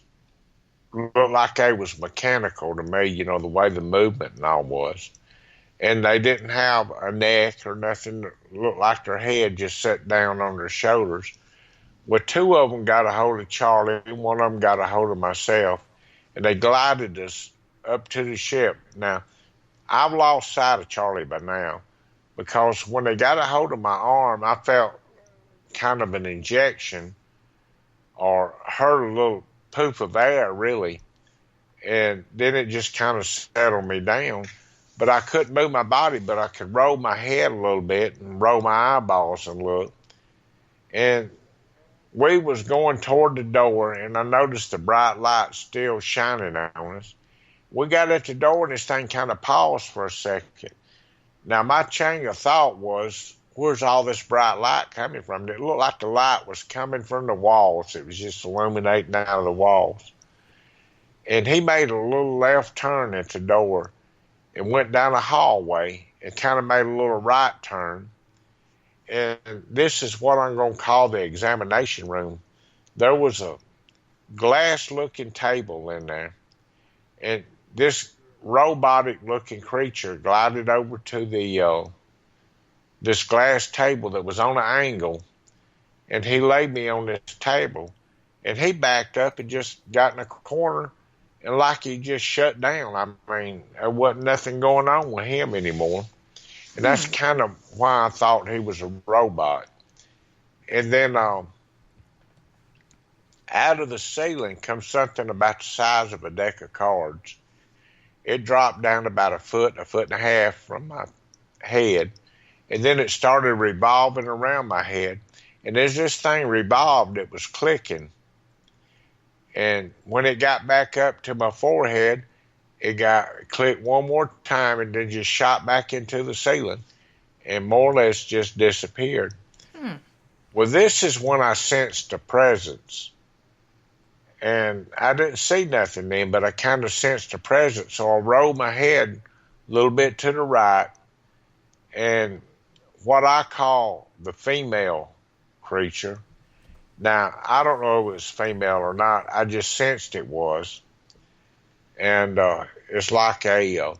looked like they was mechanical to me, you know, the way the movement and all was. And they didn't have a neck or nothing. It looked like their head just sat down on their shoulders. Well, 2 of them got a hold of Charlie, and 1 of them got a hold of myself, and they glided us up to the ship. Now, I've lost sight of Charlie by now, because when they got a hold of my arm, I felt kind of an injection or heard a little poof of air, really. And then it just kind of settled me down. But I couldn't move my body, but I could roll my head a little bit and roll my eyeballs and look. And we was going toward the door, and I noticed the bright light still shining on us. We got at the door, and this thing kind of paused for a second. Now, my chain of thought was, where's all this bright light coming from? It looked like the light was coming from the walls. It was just illuminating out of the walls. And he made a little left turn at the door and went down a hallway and kind of made a little right turn. And this is what I'm going to call the examination room. There was a glass-looking table in there, and this robotic-looking creature glided over to the this glass table that was on an angle, and he laid me on this table, and he backed up and just got in a corner, and like he just shut down. I mean, there wasn't nothing going on with him anymore. And that's kind of why I thought he was a robot. And then out of the ceiling comes something about the size of a deck of cards. It dropped down about a foot and a half from my head. And then it started revolving around my head. And as this thing revolved, it was clicking. And when it got back up to my forehead, it clicked one more time and then just shot back into the ceiling and more or less just disappeared. Well, this is when I sensed a presence. And I didn't see nothing then, but I kind of sensed a presence. So I rolled my head a little bit to the right, and what I call the female creature. Now, I don't know if it was female or not. I just sensed it was. And it's like a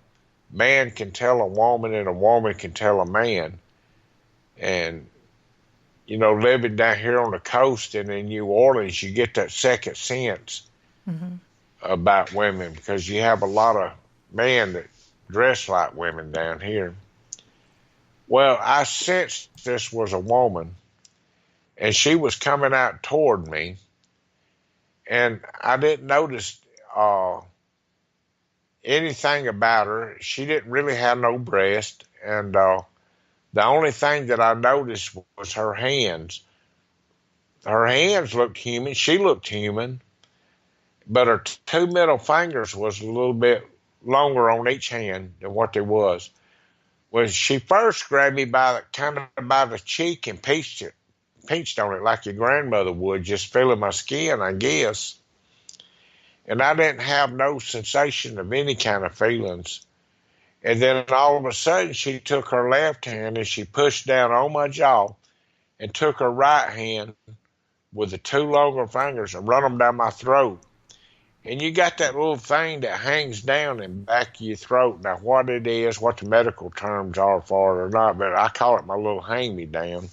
man can tell a woman and a woman can tell a man. And, you know, living down here on the coast and in New Orleans, you get that second sense about women because you have a lot of men that dress like women down here. Well, I sensed this was a woman, and she was coming out toward me, and I didn't notice anything about her. She didn't really have no breast, and the only thing that I noticed was her hands. Her hands looked human. She looked human, but her 2 middle fingers was a little bit longer on each hand than what there was. When she first grabbed me by the cheek and pinched on it like your grandmother would, just feeling my skin, I guess. And I didn't have no sensation of any kind of feelings. And then all of a sudden, she took her left hand and she pushed down on my jaw and took her right hand with the 2 longer fingers and run them down my throat. And you got that little thing that hangs down in the back of your throat. Now, what it is, what the medical terms are for it or not, but I call it my little hang-me-down.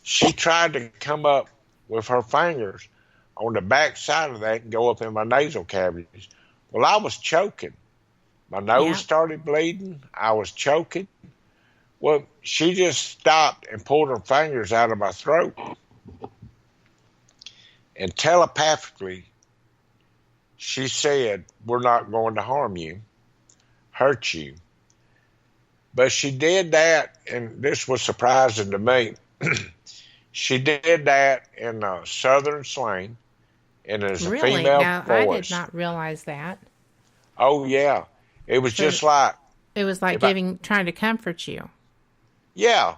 She tried to come up with her fingers on the back side of that and go up in my nasal cavities. Well, I was choking. My nose started bleeding. I was choking. Well, she just stopped and pulled her fingers out of my throat. And telepathically, she said, "We're not going to harm you, hurt you." But she did that, and this was surprising to me. She did that in a southern slang, and as a female now, voice. I did not realize that. Oh, yeah. It was just like... It was like trying to comfort you. Yeah.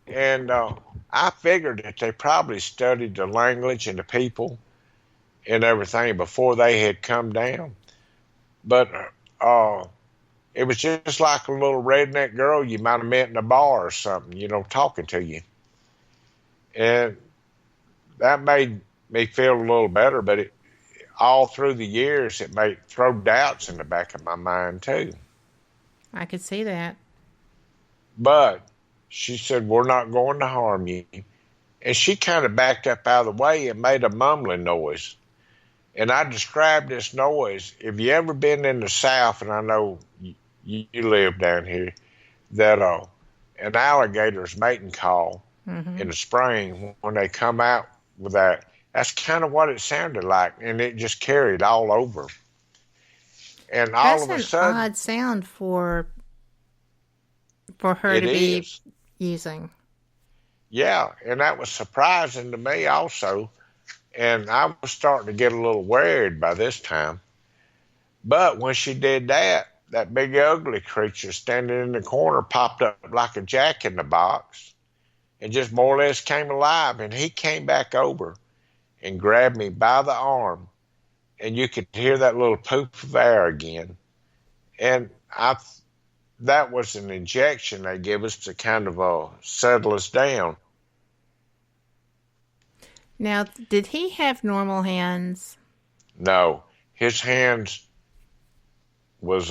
And I figured that they probably studied the language and the people and everything before they had come down. But it was just like a little redneck girl you might have met in a bar or something, talking to you. And that made me feel a little better, but all through the years, it may throw doubts in the back of my mind, too. I could see that. But she said, we're not going to harm you. And she kind of backed up out of the way and made a mumbling noise. And I described this noise. If you ever been in the South, and I know you live down here, that an alligator's mating call in the spring, when they come out with that's kind of what it sounded like. And it just carried all over. And all of a sudden, an odd sound for her to be using. Yeah, and that was surprising to me also. And I was starting to get a little worried by this time. But when she did that big ugly creature standing in the corner popped up like a jack-in-the-box and just more or less came alive. And he came back over and grabbed me by the arm. And you could hear that little poof of air again. And that was an injection they give us to kind of settle us down. Now, did he have normal hands? No. His hands was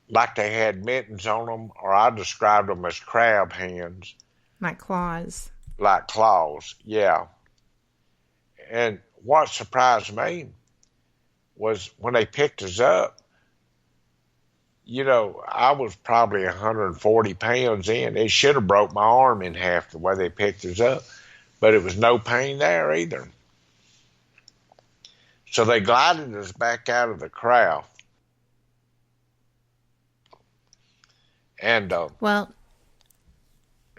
like they had mittens on them, or I described them as crab hands. Like claws. Like claws, yeah. And what surprised me was when they picked us up, I was probably 140 pounds in. It should have broke my arm in half the way they picked us up, but it was no pain there either. So they glided us back out of the craft. And well,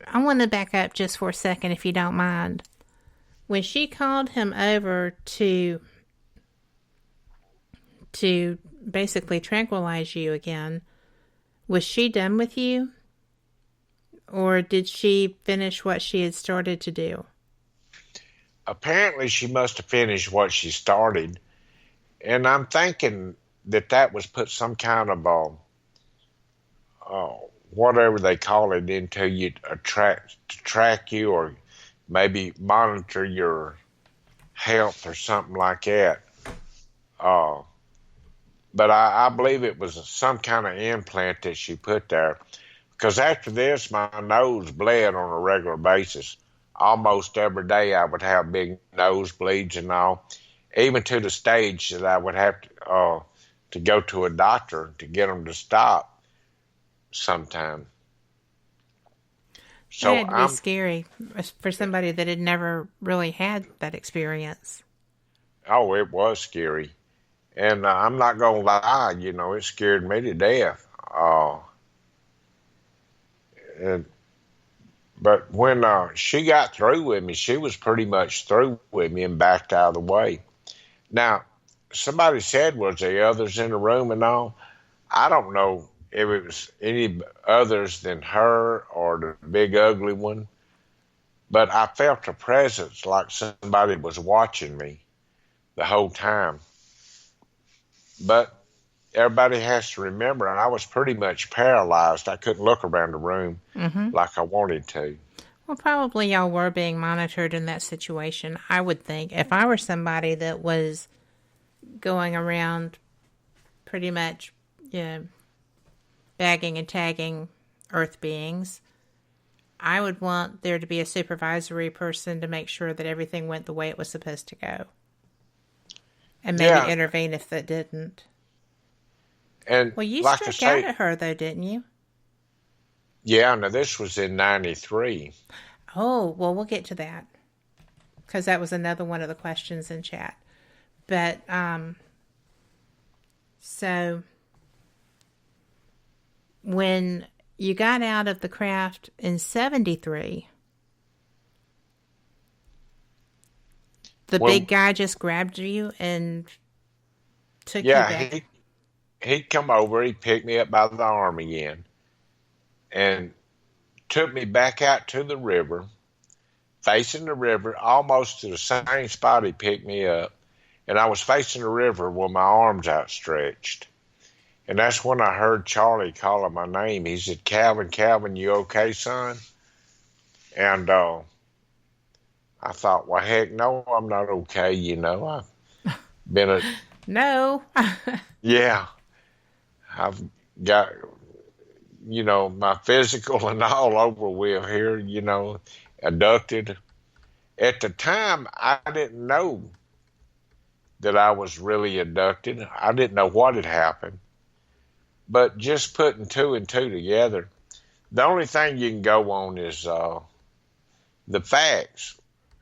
I want to back up just for a second, if you don't mind. When she called him over to basically tranquilize you again, was she done with you? Or did she finish what she had started to do? Apparently she must have finished what she started. And I'm thinking that was put some kind of whatever they call it into you to track you, or maybe monitor your health or something like that. But I believe it was some kind of implant that she put there. Because after this, my nose bled on a regular basis. Almost every day I would have big nosebleeds and all. Even to the stage that I would have to go to a doctor to get them to stop sometime. So that had to be scary for somebody that had never really had that experience. Oh, it was scary. And I'm not going to lie, it scared me to death. But when she got through with me, she was pretty much through with me and backed out of the way. Now, somebody said, was there others in the room and all? I don't know if it was any others than her or the big ugly one. But I felt a presence like somebody was watching me the whole time. But everybody has to remember, I was pretty much paralyzed. I couldn't look around the room like I wanted to. Well, probably y'all were being monitored in that situation, I would think. If I were somebody that was going around pretty much, bagging and tagging Earth beings, I would want there to be a supervisory person to make sure that everything went the way it was supposed to go. And maybe intervene if that didn't. And well, you like struck out at her, though, didn't you? Yeah, now this was in 93. Oh, well, we'll get to that. Because that was another one of the questions in chat. But, so, when you got out of the craft in 73, the big guy just grabbed you and took you back? Yeah, he'd come over, he'd pick me up by the arm again, and took me back out to the river, facing the river, almost to the same spot he picked me up, and I was facing the river with my arms outstretched. And that's when I heard Charlie calling my name. He said, "Calvin, Calvin, you okay, son?" And I thought, well, heck no, I'm not okay, you know. I've been No. yeah, I've got, you know, my physical and all over with here, you know, abducted. At the time, I didn't know that I was really abducted. I didn't know what had happened. But just putting two and two together, the only thing you can go on is the facts.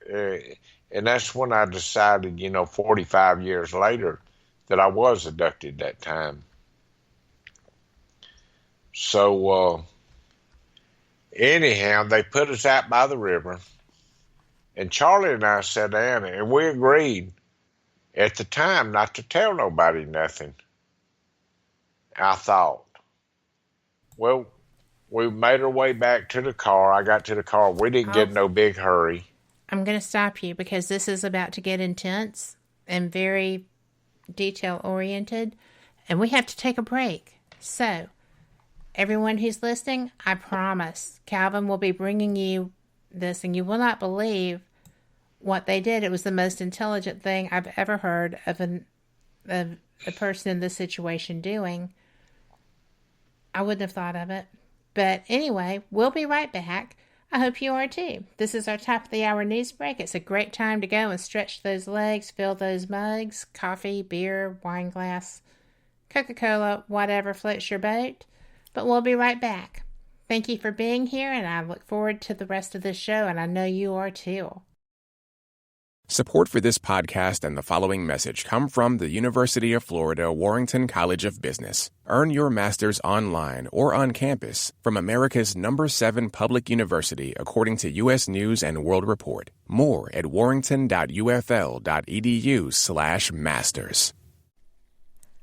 And that's when I decided, you know, 45 years later, that I was abducted that time. So, anyhow, they put us out by the river, and Charlie and I sat down, and we agreed at the time not to tell nobody nothing. I thought, well, we made our way back to the car. I got to the car. We didn't get no big hurry. I'm going to stop you because this is about to get intense and very detail-oriented, and we have to take a break. So, everyone who's listening, I promise, Calvin will be bringing you this, and you will not believe what they did. It was the most intelligent thing I've ever heard of a person in this situation doing. I wouldn't have thought of it. But anyway, we'll be right back. I hope you are too. This is our top of the hour news break. It's a great time to go and stretch those legs, fill those mugs, coffee, beer, wine glass, Coca-Cola, whatever floats your boat. But we'll be right back. Thank you for being here, and I look forward to the rest of the show, and I know you are too. Support for this podcast and the following message come from the University of Florida Warrington College of Business. Earn your master's online or on campus from America's #7 public university, according to U.S. News and World Report. More at warrington.ufl.edu/masters.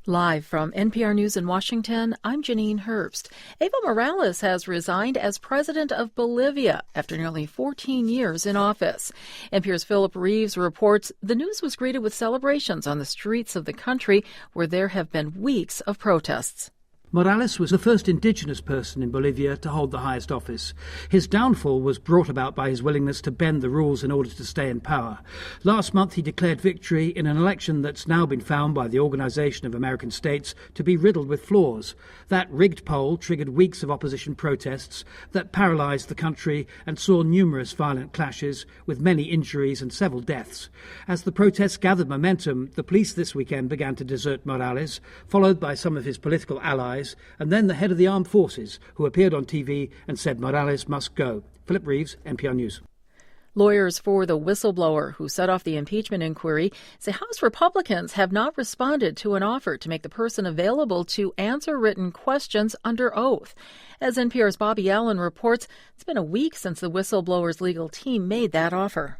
Live from NPR News in Washington, I'm Janine Herbst. Evo Morales has resigned as president of Bolivia after nearly 14 years in office. NPR's Philip Reeves reports the news was greeted with celebrations on the streets of the country where there have been weeks of protests. Morales was the first indigenous person in Bolivia to hold the highest office. His downfall was brought about by his willingness to bend the rules in order to stay in power. Last month he declared victory in an election that's now been found by the Organization of American States to be riddled with flaws. That rigged poll triggered weeks of opposition protests that paralyzed the country and saw numerous violent clashes with many injuries and several deaths. As the protests gathered momentum, the police this weekend began to desert Morales, followed by some of his political allies, and then the head of the armed forces, who appeared on TV and said Morales must go. Philip Reeves, NPR News. Lawyers for the whistleblower who set off the impeachment inquiry say House Republicans have not responded to an offer to make the person available to answer written questions under oath. As NPR's Bobby Allen reports, it's been a week since the whistleblower's legal team made that offer.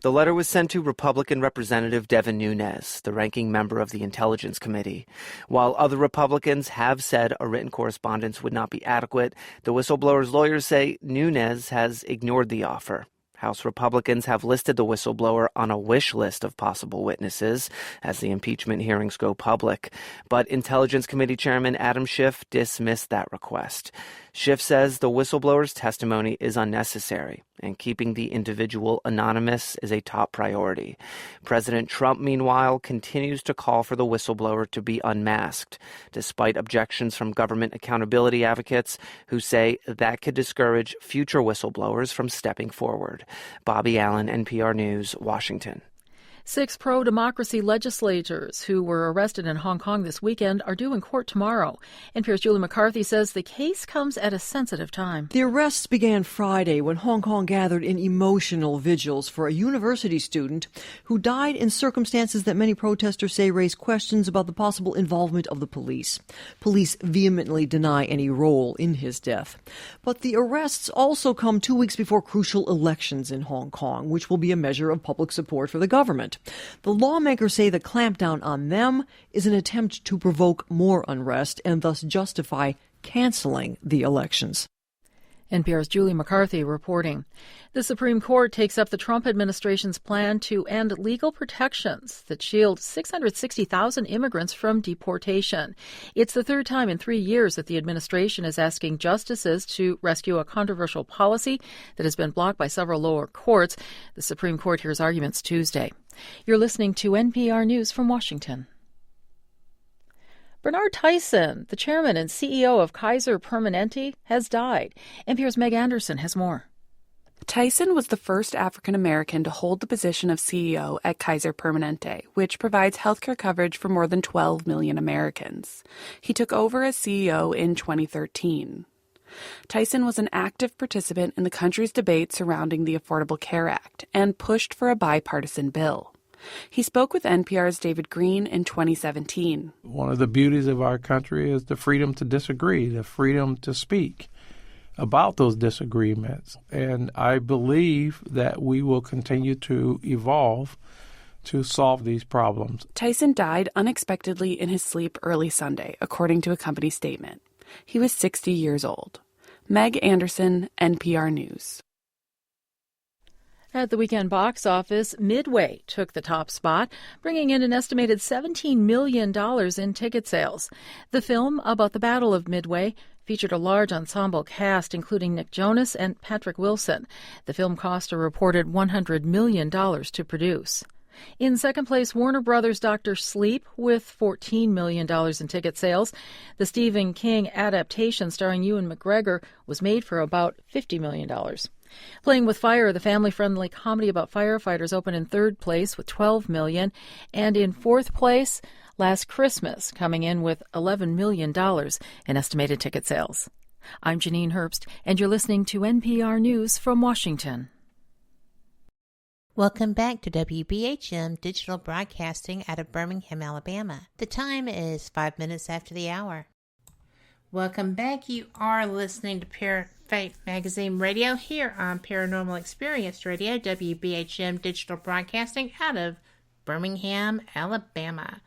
The letter was sent to Republican Representative Devin Nunes, the ranking member of the Intelligence Committee. While other Republicans have said a written correspondence would not be adequate, the whistleblower's lawyers say Nunes has ignored the offer. House Republicans have listed the whistleblower on a wish list of possible witnesses as the impeachment hearings go public. But Intelligence Committee Chairman Adam Schiff dismissed that request. Schiff says the whistleblower's testimony is unnecessary and keeping the individual anonymous is a top priority. President Trump, meanwhile, continues to call for the whistleblower to be unmasked, despite objections from government accountability advocates who say that could discourage future whistleblowers from stepping forward. Bobby Allen, NPR News, Washington. 6 pro-democracy legislators who were arrested in Hong Kong this weekend are due in court tomorrow. NPR's Julie McCarthy says the case comes at a sensitive time. The arrests began Friday when Hong Kong gathered in emotional vigils for a university student who died in circumstances that many protesters say raise questions about the possible involvement of the police. Police vehemently deny any role in his death. But the arrests also come 2 weeks before crucial elections in Hong Kong, which will be a measure of public support for the government. The lawmakers say the clampdown on them is an attempt to provoke more unrest and thus justify canceling the elections. NPR's Julie McCarthy reporting. The Supreme Court takes up the Trump administration's plan to end legal protections that shield 660,000 immigrants from deportation. It's the third time in 3 years that the administration is asking justices to rescue a controversial policy that has been blocked by several lower courts. The Supreme Court hears arguments Tuesday. You're listening to NPR News from Washington. Bernard Tyson, the chairman and CEO of Kaiser Permanente, has died. NPR's Meg Anderson has more. Tyson was the first African American to hold the position of CEO at Kaiser Permanente, which provides healthcare coverage for more than 12 million Americans. He took over as CEO in 2013. Tyson was an active participant in the country's debate surrounding the Affordable Care Act and pushed for a bipartisan bill. He spoke with NPR's David Green in 2017. One of the beauties of our country is the freedom to disagree, the freedom to speak about those disagreements. And I believe that we will continue to evolve to solve these problems. Tyson died unexpectedly in his sleep early Sunday, according to a company statement. He was 60 years old. Meg Anderson, NPR News. At the weekend box office, Midway took the top spot, bringing in an estimated $17 million in ticket sales. The film about the Battle of Midway featured a large ensemble cast, including Nick Jonas and Patrick Wilson. The film cost a reported $100 million to produce. In second place, Warner Brothers' Dr. Sleep with $14 million in ticket sales. The Stephen King adaptation starring Ewan McGregor was made for about $50 million. Playing with Fire, the family-friendly comedy about firefighters, opened in third place with $12 million. And in fourth place, Last Christmas, coming in with $11 million in estimated ticket sales. I'm Janine Herbst, and you're listening to NPR News from Washington. Welcome back to WBHM Digital Broadcasting out of Birmingham, Alabama. The time is 5 minutes after the hour. Welcome back. You are listening to Faith Magazine Radio here on Paranormal Experience Radio, WBHM Digital Broadcasting out of Birmingham, Alabama.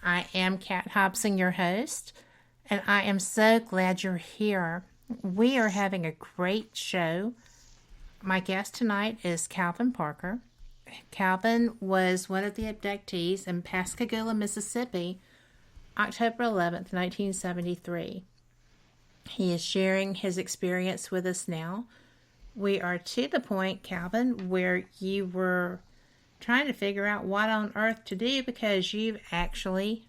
I am Kat Hobson, your host, and I am so glad you're here. We are having a great show. My guest tonight is Calvin Parker. Calvin was one of the abductees in Pascagoula, Mississippi, October 11th, 1973. He is sharing his experience with us now. We are to the point, Calvin, where you were trying to figure out what on earth to do because you've actually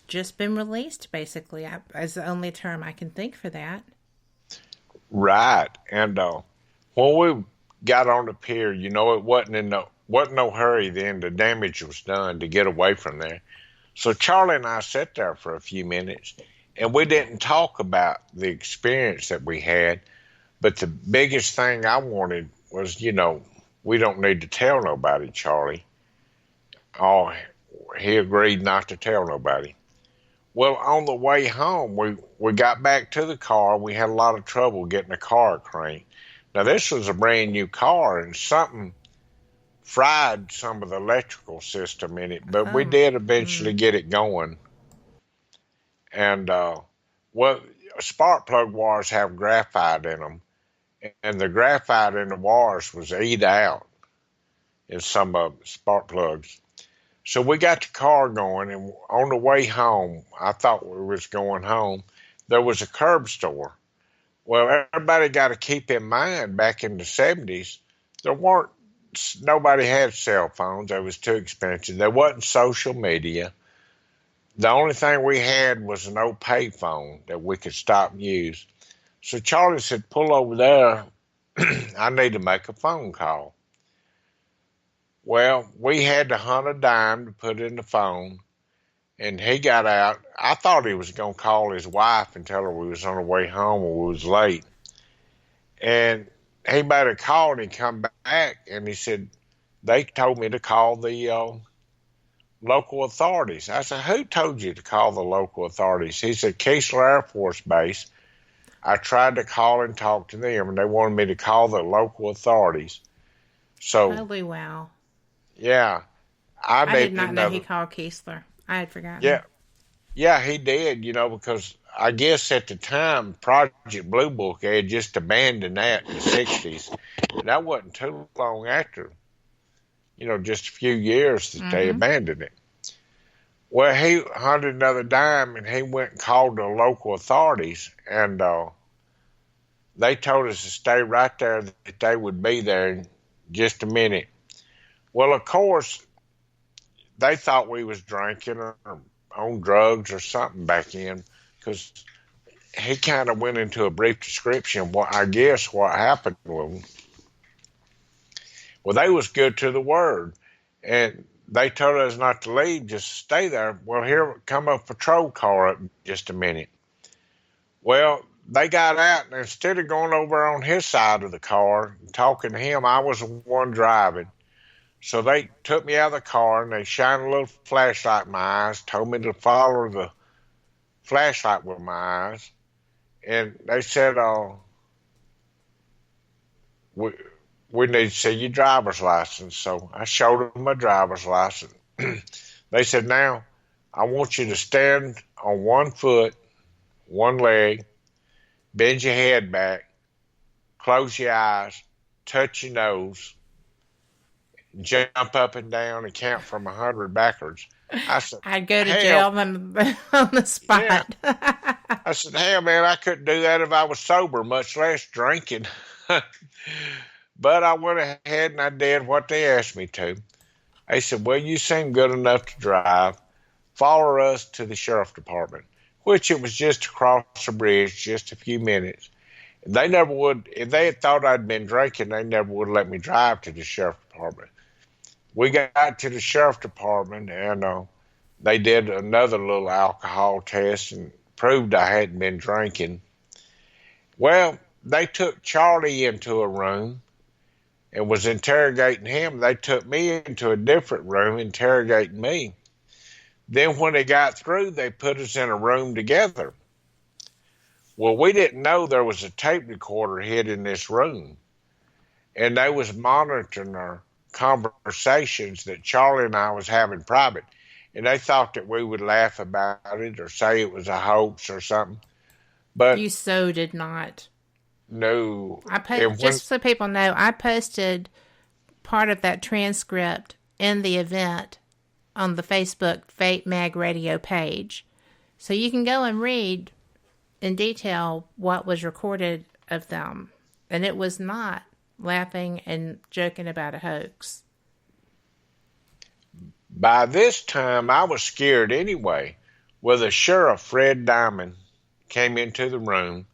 just been released, basically, as the only term I can think for that. Right. And when we got on the pier, you know, it wasn't no hurry then. The damage was done to get away from there. So Charlie and I sat there for a few minutes, and we didn't talk about the experience that we had. But the biggest thing I wanted was, you know, we don't need to tell nobody, Charlie. Oh, he agreed not to tell nobody. Well, on the way home, we got back to the car. We had a lot of trouble getting the car cranked. Now, this was a brand new car, and something fried some of the electrical system in it, but we did eventually get it going. And, spark plug wires have graphite in them, and the graphite in the wires was eat out in some of the spark plugs. So we got the car going, and on the way home, I thought we was going home, there was a curb store. Well, everybody got to keep in mind, back in the 70s, nobody had cell phones. They was too expensive. There wasn't social media. The only thing we had was an old payphone that we could stop and use. So Charlie said, pull over there. I need to make a phone call. Well, we had to hunt a dime to put in the phone, and he got out. I thought he was going to call his wife and tell her we was on the way home or we was late. And he made a call, and he come back, and he said, they told me to call the local authorities. I said, who told you to call the local authorities? He said, Keesler Air Force Base. I tried to call and talk to them, and they wanted me to call the local authorities. So, holy wow. Yeah. I did not know he called Keesler. I had forgotten. Yeah. Yeah, he did, you know, because I guess at the time, Project Blue Book had just abandoned that in the 60s. And that wasn't too long after, just a few years that they abandoned it. Well, he hunted another dime, and he went and called the local authorities, and they told us to stay right there, that they would be there in just a minute. Well, of course, they thought we was drinking or on drugs or something back then, because he kind of went into a brief description of what happened with them. Well, they was good to the word, and they told us not to leave, just stay there. Well, here come a patrol car up in just a minute. Well, they got out, and instead of going over on his side of the car and talking to him, I was the one driving. So they took me out of the car, and they shined a little flashlight in my eyes, told me to follow the flashlight with my eyes. And they said, we need to see your driver's license. So I showed them my driver's license. They said, now, I want you to stand on one foot, one leg, bend your head back, close your eyes, touch your nose, jump up and down and count from 100 backwards. I said, I'd go to jail on the spot. Yeah. I said, hell, man, I couldn't do that if I was sober, much less drinking. But I went ahead and I did what they asked me to. They said, well, you seem good enough to drive. Follow us to the sheriff department, which it was just across the bridge, just a few minutes. They never would, if they had thought I'd been drinking, they never would let me drive to the sheriff department. We got to the sheriff department, and they did another little alcohol test and proved I hadn't been drinking. Well, they took Charlie into a room and was interrogating him. They took me into a different room, interrogating me. Then when they got through, they put us in a room together. Well, we didn't know there was a tape recorder hid in this room, and they was monitoring our conversations that Charlie and I was having private, and they thought that we would laugh about it or say it was a hoax or something. But you so did not. No. Just so people know, I posted part of that transcript in the event on the Facebook Fate Mag Radio page. So you can go and read in detail what was recorded of them. And it was not laughing and joking about a hoax. By this time, I was scared anyway. Well, the sheriff, Fred Diamond, came into the room,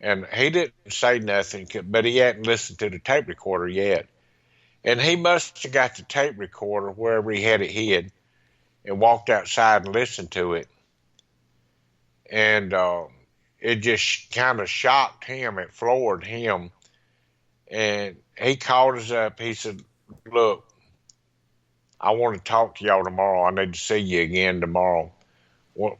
and he didn't say nothing, but he hadn't listened to the tape recorder yet. And he must have got the tape recorder wherever he had it hid and walked outside and listened to it. And it just kind of shocked him. It floored him. And he called us up. He said, look, I want to talk to y'all tomorrow. I need to see you again tomorrow. Well,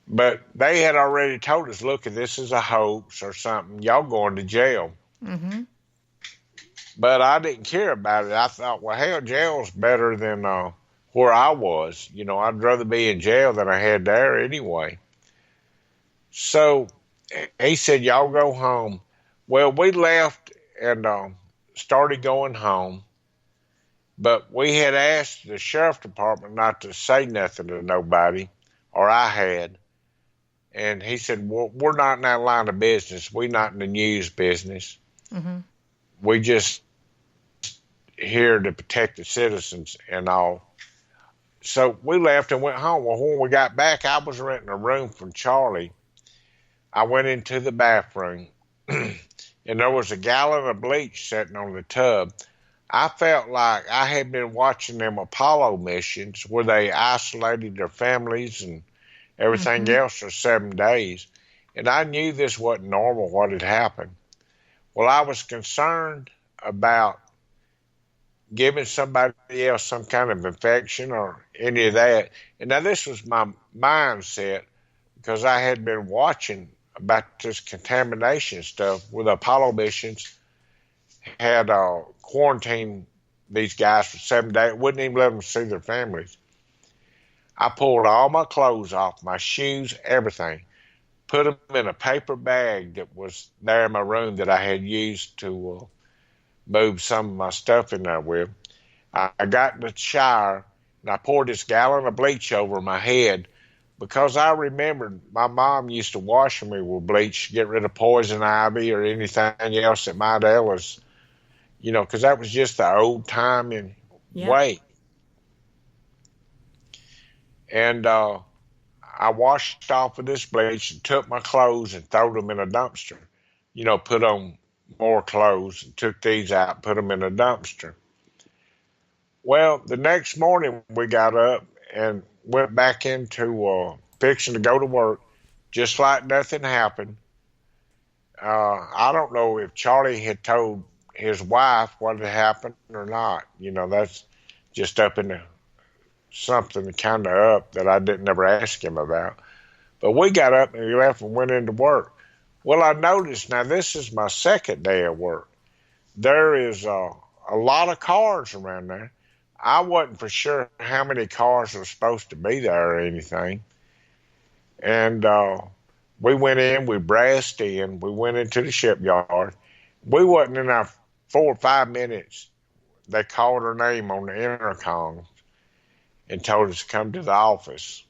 but they had already told us, look, if this is a hoax or something, y'all going to jail. Mm-hmm. But I didn't care about it. I thought, well, hell, jail's better than where I was. You know, I'd rather be in jail than I had there anyway. So he said, y'all go home. Well, we left and started going home. But we had asked the sheriff department not to say nothing to nobody, or I had. And he said, well, we're not in that line of business. We're not in the news business. Mm-hmm. We just here to protect the citizens and all. So we left and went home. Well, when we got back, I was renting a room from Charlie. I went into the bathroom, and there was a gallon of bleach sitting on the tub. I felt like I had been watching them Apollo missions where they isolated their families and everything else for 7 days. And I knew this wasn't normal, what had happened. Well, I was concerned about giving somebody else some kind of infection or any of that. And now this was my mindset because I had been watching about this contamination stuff with Apollo missions, had quarantined these guys for 7 days, wouldn't even let them see their families. I pulled all my clothes off, my shoes, everything, put them in a paper bag that was there in my room that I had used to move some of my stuff in there with. I got in the shower, and I poured this gallon of bleach over my head because I remembered my mom used to wash me with bleach to get rid of poison ivy or anything else that might ail us, you know, because that was just the old-timing way. And I washed off with this bleach and took my clothes and threw them in a dumpster. You know, put on more clothes and took these out and put them in a dumpster. Well, the next morning we got up and went back into fixing to go to work, just like nothing happened. I don't know if Charlie had told his wife what had happened or not. You know, that's just up in the something kind of up that I didn't ever ask him about. But we got up and we left and went into work. Well, I noticed, now this is my second day of work. There is a lot of cars around there. I wasn't for sure how many cars were supposed to be there or anything. And we went in, we brassed in, we went into the shipyard. We wasn't in our 4 or 5 minutes. They called her name on the intercom and told us to come to the office.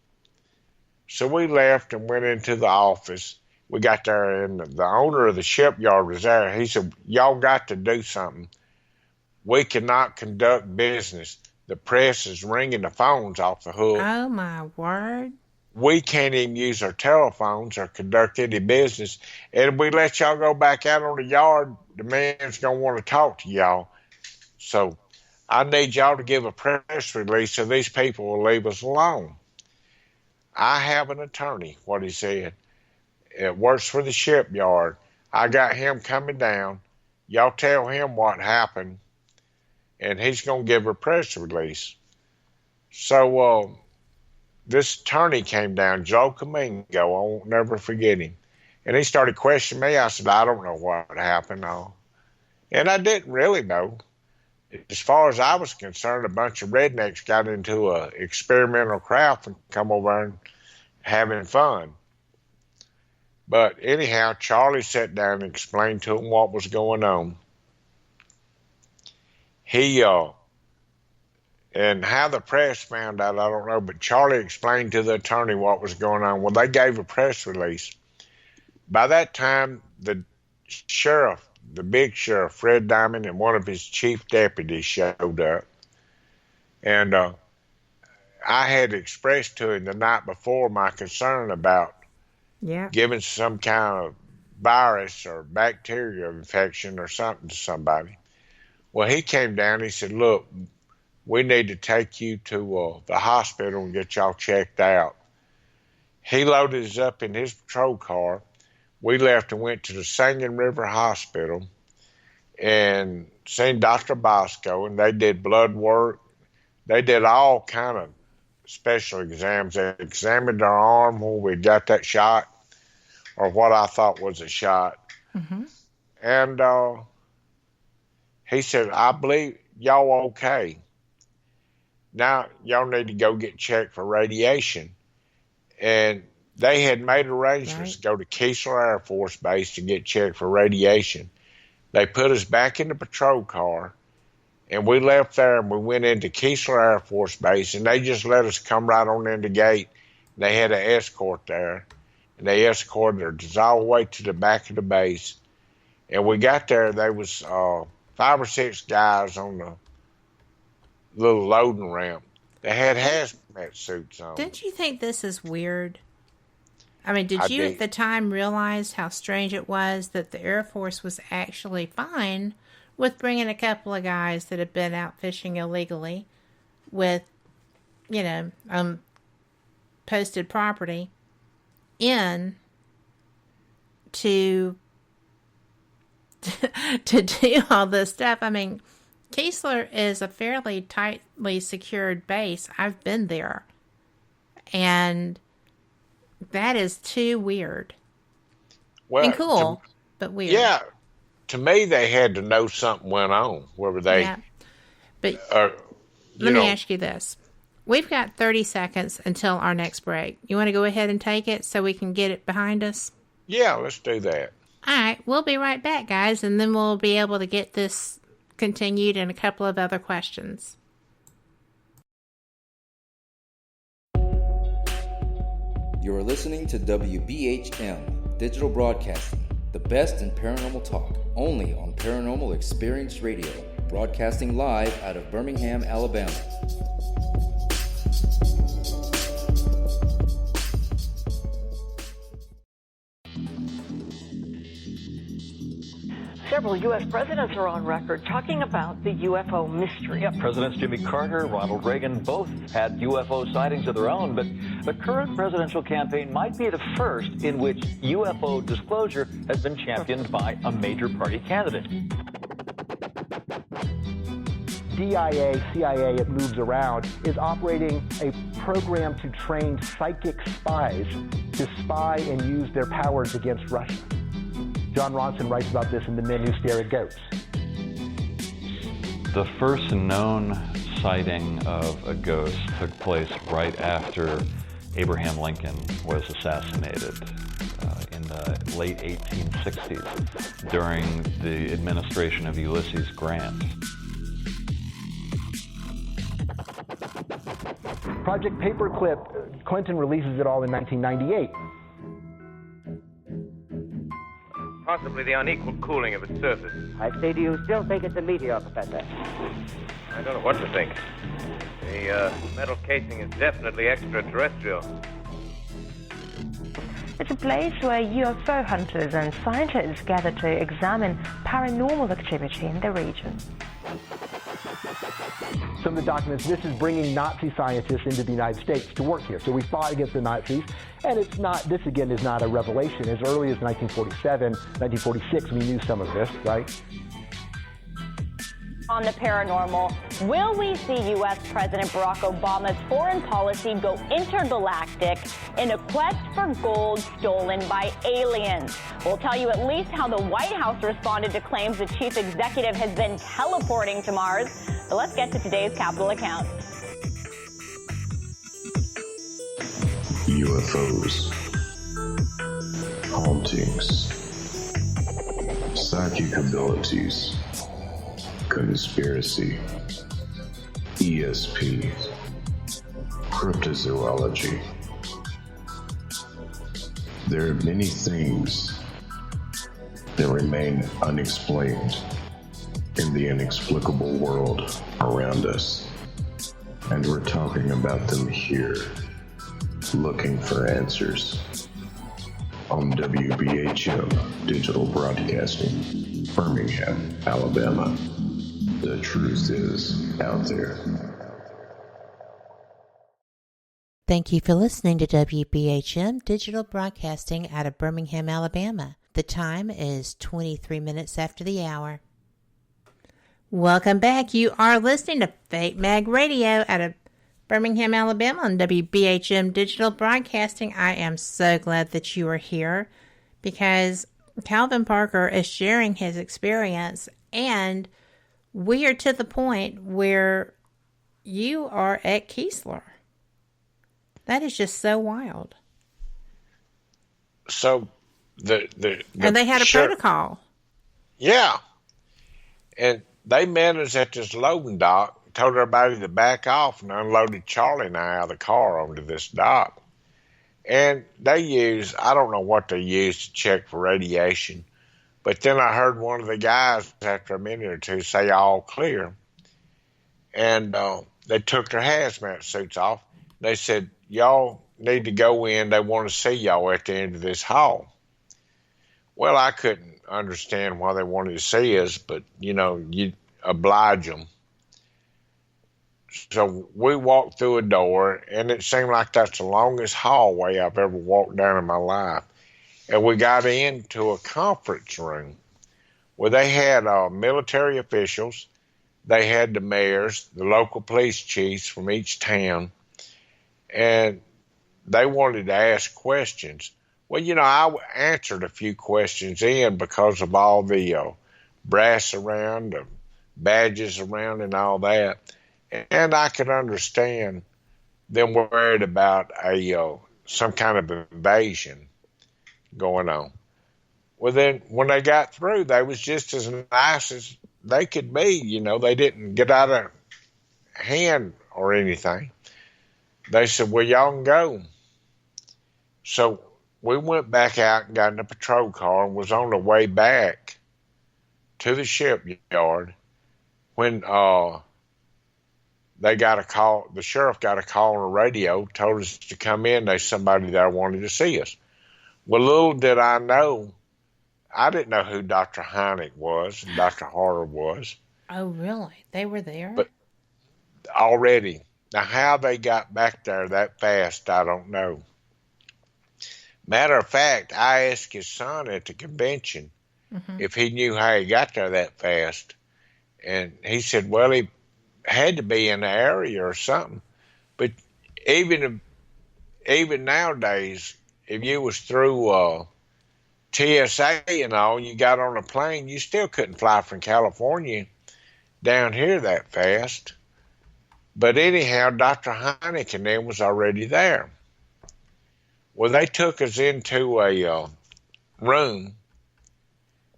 So we left and went into the office. We got there, and the owner of the shipyard was there. He said, y'all got to do something. We cannot conduct business. The press is ringing the phones off the hook. Oh, my word. We can't even use our telephones or conduct any business. And if we let y'all go back out on the yard, the man's going to want to talk to y'all. So I need y'all to give a press release so these people will leave us alone. I have an attorney, what he said. It works for the shipyard. I got him coming down. Y'all tell him what happened, and he's going to give a press release. So this attorney came down, Joe Camingo. I won't never forget him. And he started questioning me. I said, I don't know what happened. And I didn't really know. As far as I was concerned, a bunch of rednecks got into a experimental craft and come over and having fun. But anyhow, Charlie sat down and explained to him what was going on. He, and how the press found out, I don't know, but Charlie explained to the attorney what was going on. Well, they gave a press release. By that time, the sheriff, the big sheriff, Fred Diamond, and one of his chief deputies showed up. And I had expressed to him the night before my concern about giving some kind of virus or bacterial infection or something to somebody. Well, he came down, he said, look, we need to take you to the hospital and get y'all checked out. He loaded us up in his patrol car. We left and went to the Singing River Hospital and seen Dr. Bosco, and they did blood work. They did all kind of special exams. They examined our arm where we got that shot, or what I thought was a shot. Mm-hmm. And he said, I believe y'all okay. Now y'all need to go get checked for radiation. And they had made arrangements to go to Keesler Air Force Base to get checked for radiation. They put us back in the patrol car, and we left there and we went into Keesler Air Force Base, and they just let us come right on in the gate. They had an escort there, and they escorted us all the way to the back of the base. And we got there, there was 5 or 6 guys on the little loading ramp. They had hazmat suits on. Didn't you think this is weird? I mean, did you at the time realize how strange it was that the Air Force was actually fine with bringing a couple of guys that had been out fishing illegally with, you know, posted property in to do all this stuff? I mean, Keesler is a fairly tightly secured base. I've been there. And that is too weird. Well, and cool, but weird. Yeah. To me, they had to know something went on. Whether they... Yeah. But let me ask you this. we've got 30 seconds until our next break. You want to go ahead and take it so we can get it behind us? Yeah, let's do that. All right, we'll be right back, guys, and then we'll be able to get this continued and a couple of other questions. You're listening to WBHM Digital Broadcasting, the best in paranormal talk, only on Paranormal Experience Radio, broadcasting live out of Birmingham, Alabama. Several U.S. presidents are on record talking about the UFO mystery. Yeah, Presidents Jimmy Carter, Ronald Reagan both had UFO sightings of their own, but the current presidential campaign might be the first in which UFO disclosure has been championed by a major party candidate. DIA, CIA, it moves around, is operating a program to train psychic spies to spy and use their powers against Russia. John Ronson writes about this in The Men Who Stare at Goats. The first known sighting of a ghost took place right after Abraham Lincoln was assassinated in the late 1860s during the administration of Ulysses Grant. Project Paperclip, Clinton releases it all in 1998. Possibly the unequal cooling of its surface. I say, do you still think it's a meteor, Professor? I don't know what to think. The metal casing is definitely extraterrestrial. It's a place where UFO hunters and scientists gather to examine paranormal activity in the region. Some of the documents, this is bringing Nazi scientists into the United States to work here. So we fought against the Nazis, and it's not, this again is not a revelation. As early as 1947, 1946, we knew some of this, right? On the paranormal, will we see U.S. President Barack Obama's foreign policy go intergalactic in a quest for gold stolen by aliens? We'll tell you at least how the White House responded to claims the chief executive has been teleporting to Mars. But let's get to today's Capitol account. UFOs, hauntings, psychic abilities, conspiracy, ESP, cryptozoology. There are many things that remain unexplained in the inexplicable world around us, and we're talking about them here, looking for answers on WBHM Digital Broadcasting, Birmingham, Alabama. The truth is out there. Thank you for listening to WBHM Digital Broadcasting out of Birmingham, Alabama. The time is 23 minutes after the hour. Welcome back. You are listening to Fake Mag Radio out of Birmingham, Alabama on WBHM Digital Broadcasting. I am so glad that you are here because Calvin Parker is sharing his experience, and we are to the point where you are at Keesler. That is just so wild. So and they had a protocol. Yeah. And they met us at this loading dock, told everybody to back off, and unloaded Charlie and I out of the car onto this dock. And they used, I don't know what they used to check for radiation, but then I heard one of the guys after a minute or two say all clear. And they took their hazmat suits off. They said, y'all need to go in. They want to see y'all at the end of this hall. Well, I couldn't understand why they wanted to see us, but, you know, you oblige them. So we walked through a door, and it seemed like that's the longest hallway I've ever walked down in my life. And we got into a conference room where they had military officials, they had the mayors, the local police chiefs from each town, and they wanted to ask questions. Well, you know, I answered a few questions in because of all the brass around, the badges around and all that. And I could understand them worried about some kind of invasion going on. Well, then when they got through, they was just as nice as they could be. You know, they didn't get out of hand or anything. They said, well, y'all can go. So we went back out and got in a patrol car and was on the way back to the shipyard when they got a call. The sheriff got a call on the radio, told us to come in. There's somebody there wanted to see us. Well, little did I know, I didn't know who Dr. Heineck was and Dr. Harder was. Oh, really? They were there? But already. Now, how they got back there that fast, I don't know. Matter of fact, I asked his son at the convention if he knew how he got there that fast. And he said, well, he had to be in the area or something. But even nowadays, if you was through TSA and all, you got on a plane, you still couldn't fly from California down here that fast. But anyhow, Dr. Heineck and them was already there. Well, they took us into a room.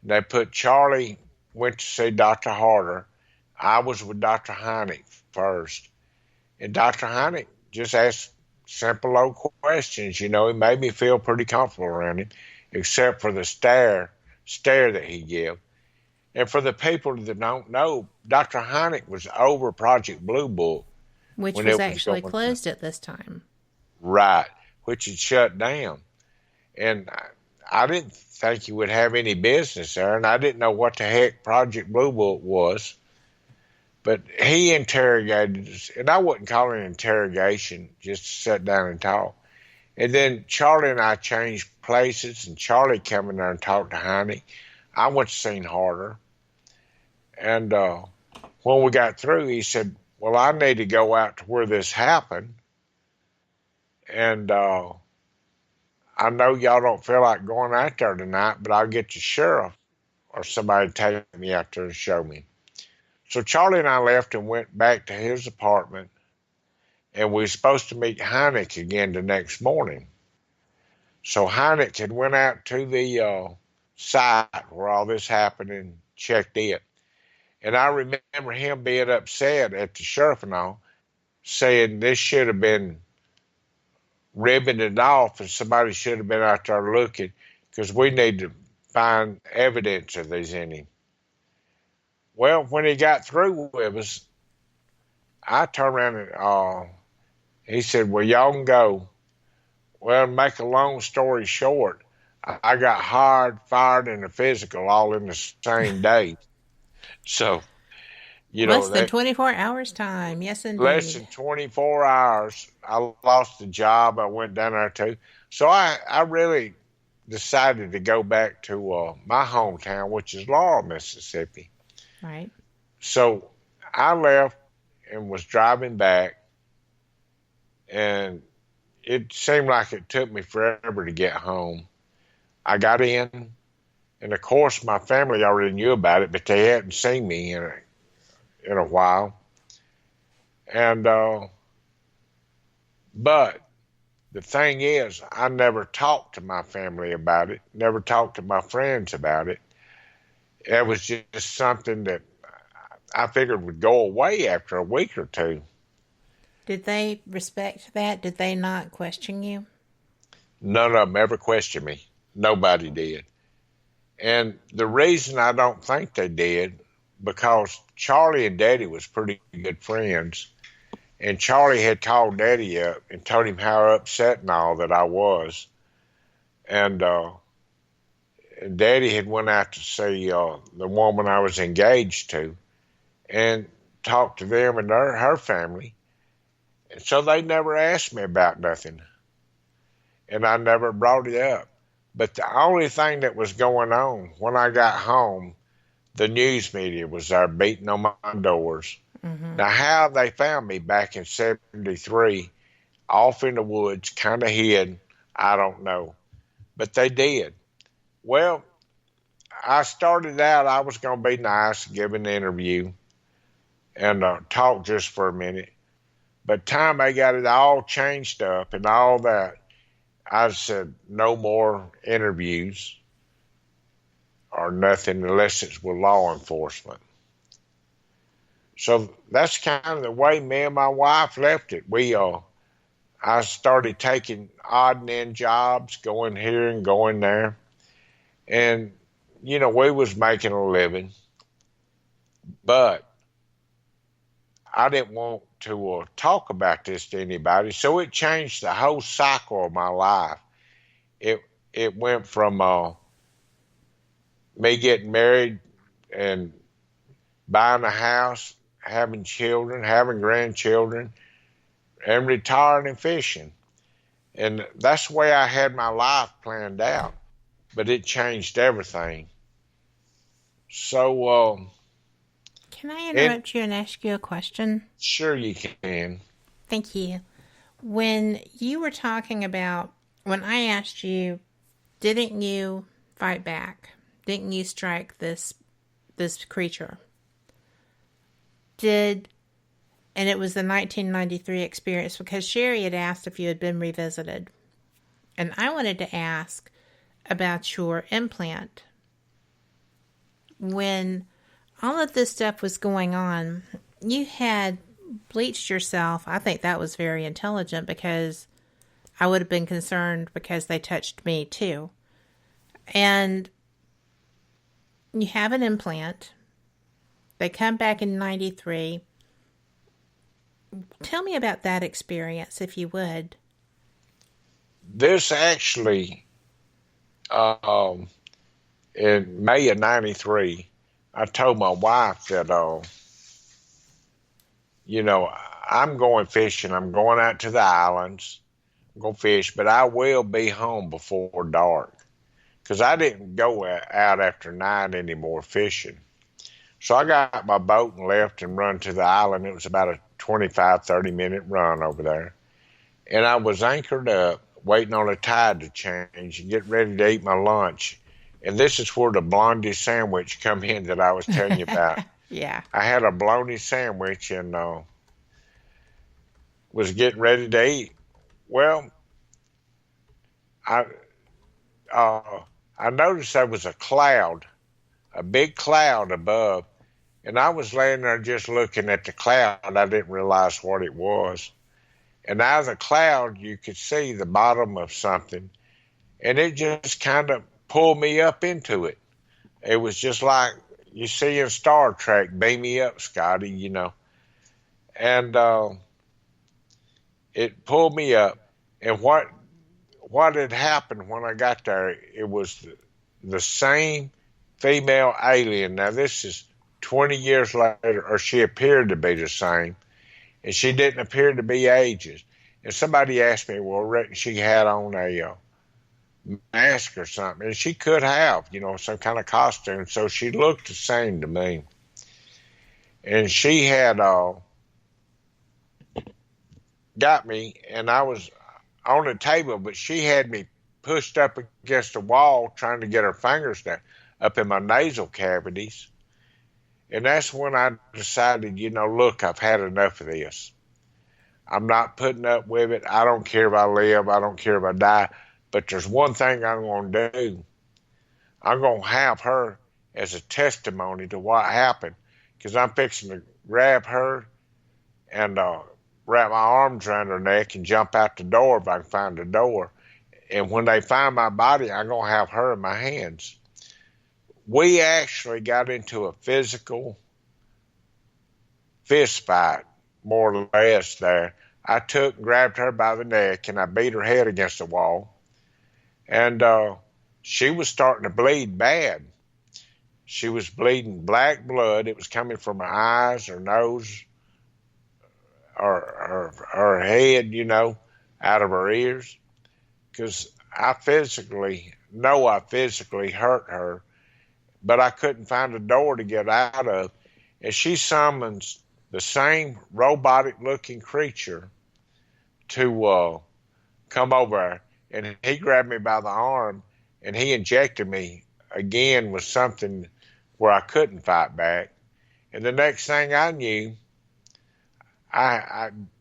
They put Charlie, went to see Dr. Harder. I was with Dr. Heineck first. And Dr. Heineck just asked simple old questions. You know, he made me feel pretty comfortable around him, except for the stare that he gave. And for the people that don't know, Dr. Heineck was over Project Blue Book. Which was actually closed at this time. Right, which had shut down. And I didn't think he would have any business there, and I didn't know what the heck Project Blue Book was. But he interrogated us, and I wouldn't call it an interrogation, just to sit down and talk. And then Charlie and I changed places, and Charlie came in there and talked to Heineck. I went to see Harder. And when we got through, he said, well, I need to go out to where this happened. And I know y'all don't feel like going out there tonight, but I'll get the sheriff or somebody to take me out there and show me. So Charlie and I left and went back to his apartment, and we were supposed to meet Heineck again the next morning. So Heineck had went out to the site where all this happened and checked it. And I remember him being upset at the sheriff and all, saying this should have been ribbing it off and somebody should have been out there looking because we need to find evidence of these in him. Well, when he got through with us, I turned around and he said, well, y'all can go. Well, to make a long story short, I got hired, fired, and a physical all in the same day. So, you know. Less than 24 hours time. Yes, indeed. Less than 24 hours. I lost the job. I went down there too. So I really decided to go back to my hometown, which is Laurel, Mississippi. Right. So I left and was driving back, and it seemed like it took me forever to get home. I got in, and of course my family already knew about it, but they hadn't seen me in a while. And but the thing is, I never talked to my family about it, never talked to my friends about it. It was just something that I figured would go away after a week or two. Did they respect that? Did they not question you? None of them ever questioned me. Nobody did. And the reason I don't think they did, because Charlie and Daddy was pretty good friends. And Charlie had called Daddy up and told him how upset and all that I was. And Daddy had went out to see the woman I was engaged to and talked to them and her family. And so they never asked me about nothing. And I never brought it up. But the only thing that was going on when I got home, the news media was there beating on my doors. Mm-hmm. Now, how they found me back in 73, off in the woods, kind of hid, I don't know. But they did. Well, I started out, I was going to be nice, give an interview, and talk just for a minute. But time they got it all changed up and all that, I said no more interviews or nothing unless it's with law enforcement. So that's kind of the way me and my wife left it. I started taking odd and end jobs, going here and going there. And, we was making a living. But I didn't want to talk about this to anybody. So it changed the whole cycle of my life. It went from me getting married and buying a house, having children, having grandchildren, and retiring and fishing. And that's the way I had my life planned out. But it changed everything. So, can I interrupt you and ask you a question? Sure you can. Thank you. When you were talking about, when I asked you, didn't you fight back? Didn't you strike this creature? And it was the 1993 experience, because Sherry had asked if you had been revisited. And I wanted to ask about your implant. When all of this stuff was going on, you had bleached yourself. I think that was very intelligent, because I would have been concerned because they touched me too. And you have an implant. They come back in 93. Tell me about that experience, if you would. This actually, in May of 93, I told my wife that, I'm going fishing. I'm going out to the islands. I'm going to fish, but I will be home before dark, because I didn't go out after night anymore fishing. So I got my boat and left and run to the island. It was about a 25, 30-minute run over there. And I was anchored up, waiting on the tide to change and get ready to eat my lunch. And this is where the blondie sandwich come in that I was telling you about. Yeah. I had a bologna sandwich and was getting ready to eat. Well, I noticed there was a cloud, a big cloud above, and I was laying there just looking at the cloud. I didn't realize what it was. And out of the cloud, you could see the bottom of something, and it just kind of pulled me up into it. It was just like you see in Star Trek, beam me up, Scotty, And it pulled me up. And what had happened when I got there, it was the same female alien. Now, this is 20 years later, or she appeared to be the same, and she didn't appear to be ages. And somebody asked me, well, I reckon she had on a mask or something, and she could have, some kind of costume, so she looked the same to me. And she had got me, and I was on the table, but she had me pushed up against the wall trying to get her fingers down up in my nasal cavities. And that's when I decided, look, I've had enough of this. I'm not putting up with it. I don't care if I live. I don't care if I die. But there's one thing I'm going to do. I'm going to have her as a testimony to what happened, because I'm fixing to grab her and wrap my arms around her neck and jump out the door if I can find the door. And when they find my body, I'm going to have her in my hands. We actually got into a physical fist fight, more or less there. I took and grabbed her by the neck, and I beat her head against the wall. And she was starting to bleed bad. She was bleeding black blood. It was coming from her eyes, her nose, or her head, out of her ears. Because I physically hurt her, but I couldn't find a door to get out of. And she summons the same robotic-looking creature to come over, and he grabbed me by the arm, and he injected me again with something where I couldn't fight back. And the next thing I knew,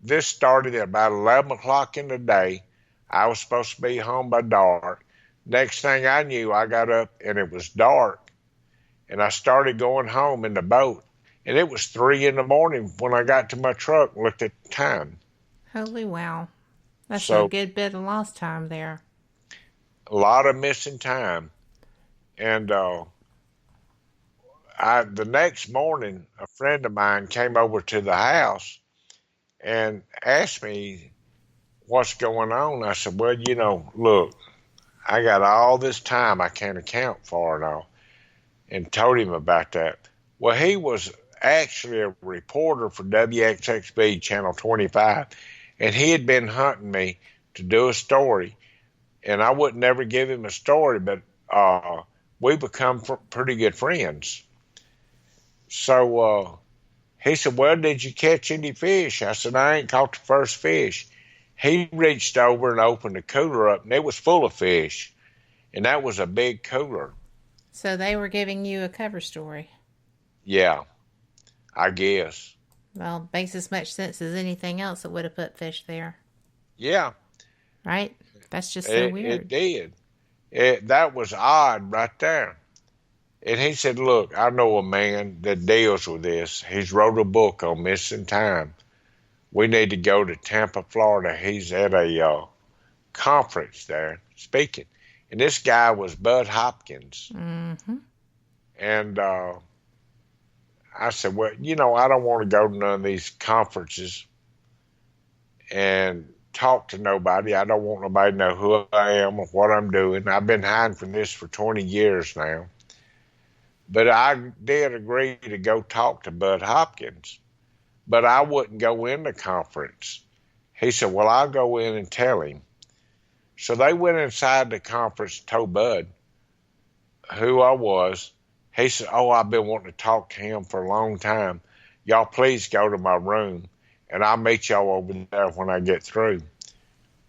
This started at about 11 o'clock in the day. I was supposed to be home by dark. Next thing I knew, I got up and it was dark. And I started going home in the boat. And it was 3 in the morning when I got to my truck and looked at the time. Holy wow. That's a good bit of lost time there. A lot of missing time. And the next morning, a friend of mine came over to the house and asked me what's going on. I said, well, look, I got all this time I can't account for now, and told him about that. Well, he was actually a reporter for WXXB Channel 25, and he had been hunting me to do a story, and I would never give him a story, but we become pretty good friends. So he said, well, did you catch any fish? I said, I ain't caught the first fish. He reached over and opened the cooler up, and it was full of fish, and that was a big cooler. So they were giving you a cover story. Yeah, I guess. Well, makes as much sense as anything else that would have put fish there. Yeah. Right? That's just so weird. It did. That was odd right there. And he said, look, I know a man that deals with this. He's wrote a book on missing time. We need to go to Tampa, Florida. He's at a conference there speaking. And this guy was Bud Hopkins. Mm-hmm. And I said, well, I don't want to go to none of these conferences and talk to nobody. I don't want nobody to know who I am or what I'm doing. I've been hiding from this for 20 years now. But I did agree to go talk to Bud Hopkins. But I wouldn't go in the conference. He said, well, I'll go in and tell him. So they went inside the conference and told Bud who I was. He said, oh, I've been wanting to talk to him for a long time. Y'all please go to my room, and I'll meet y'all over there when I get through.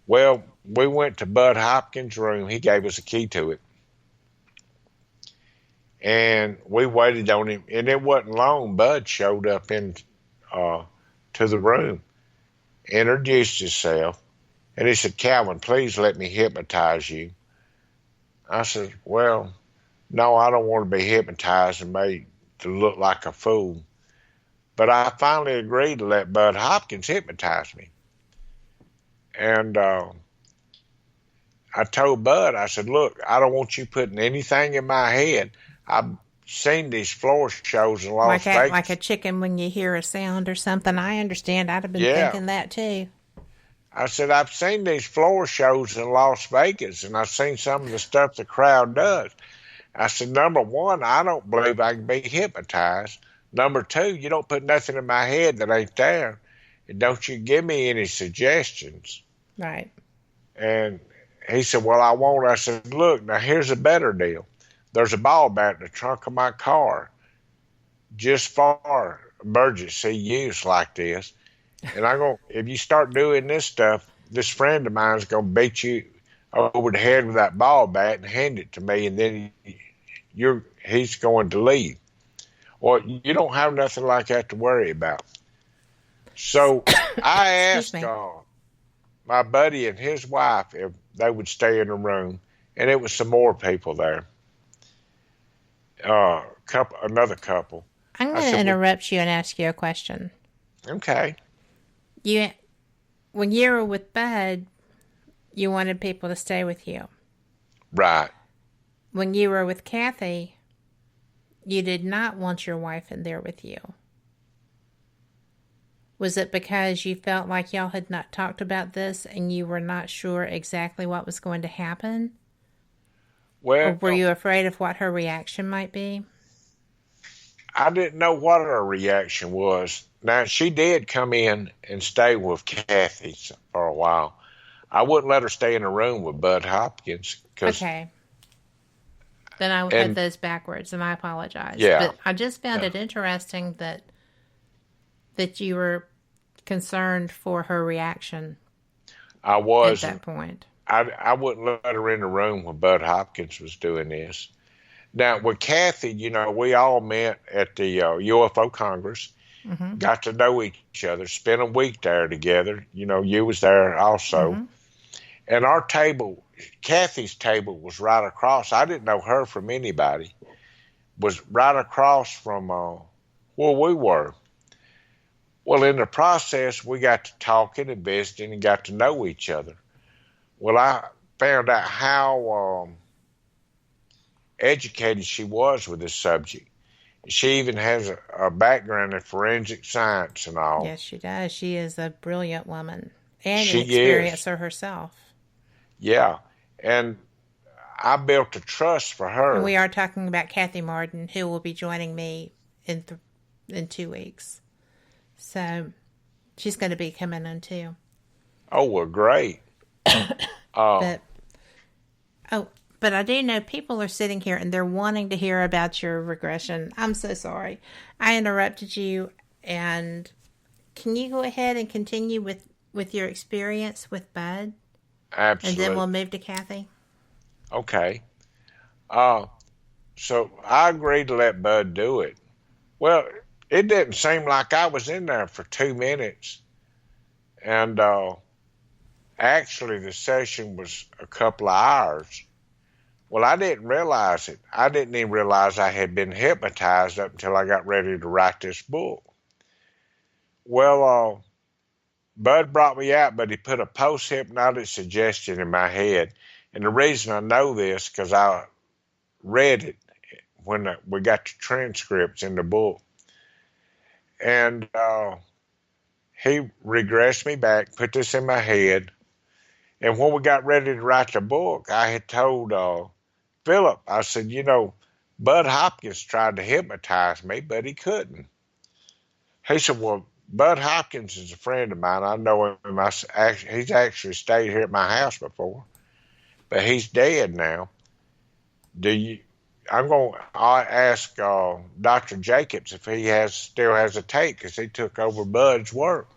Well, we went to Bud Hopkins' room. He gave us a key to it. And we waited on him, and it wasn't long. Bud showed up to the room, introduced himself, and he said, Calvin, please let me hypnotize you. I said, well, no, I don't want to be hypnotized and made to look like a fool. But I finally agreed to let Bud Hopkins hypnotize me. And I told Bud, I said, look, I don't want you putting anything in my head. I've seen these floor shows in Las Vegas. Like a chicken when you hear a sound or something. I understand. I'd have been thinking that too. I said, I've seen these floor shows in Las Vegas, and I've seen some of the stuff the crowd does. I said, number one, I don't believe I can be hypnotized. Number two, you don't put nothing in my head that ain't there. And don't you give me any suggestions. Right. And he said, well, I won't. I said, look, now here's a better deal. There's a ball bat in the trunk of my car just for emergency use like this. And if you start doing this stuff, this friend of mine is going to beat you over the head with that ball bat and hand it to me, and then he's going to leave. Well, you don't have nothing like that to worry about. So I asked my buddy and his wife if they would stay in the room, and it was some more people there. Another couple. I'm going to interrupt you and ask you a question. Okay. When you were with Bud, you wanted people to stay with you. Right. When you were with Kathy, you did not want your wife in there with you. Was it because you felt like y'all had not talked about this and you were not sure exactly what was going to happen? Well, or were you afraid of what her reaction might be? I didn't know what her reaction was. Now, she did come in and stay with Kathy for a while. I wouldn't let her stay in a room with Bud Hopkins. Okay. Then I had those backwards, and I apologize. Yeah. But I just found it interesting that you were concerned for her reaction. I was. At that point. I wouldn't let her in the room when Bud Hopkins was doing this. Now, with Kathy, we all met at the UFO Congress, got to know each other, spent a week there together. You know, you was there also. And our table, Kathy's table, was right across. I didn't know her from anybody. Was right across from where we were. Well, in the process, we got to talking and visiting and got to know each other. Well, I found out how educated she was with this subject. She even has a background in forensic science and all. Yes, she does. She is a brilliant woman and She an experiencer herself. Yeah, and I built a trust for her. And we are talking about Kathy Martin, who will be joining me in 2 weeks. So she's going to be coming on too. Oh, well, great. But I do know people are sitting here and they're wanting to hear about your regression. I'm so sorry. I interrupted you. And can you go ahead and continue with your experience with Bud? Absolutely. And then we'll move to Kathy. Okay. So I agreed to let Bud do it. Well, it didn't seem like I was in there for 2 minutes. And actually, the session was a couple of hours. Well, I didn't realize it. I didn't even realize I had been hypnotized up until I got ready to write this book. Well, Bud brought me out, but he put a post-hypnotic suggestion in my head. And the reason I know this, because I read it when we got the transcripts in the book. And he regressed me back, put this in my head. And when we got ready to write the book, I had told Philip, I said, you know, Bud Hopkins tried to hypnotize me, but he couldn't. He said, well, Bud Hopkins is a friend of mine. I know him. He's actually stayed here at my house before, but he's dead now. I'm going to ask Dr. Jacobs if he still has a tape, because he took over Bud's work.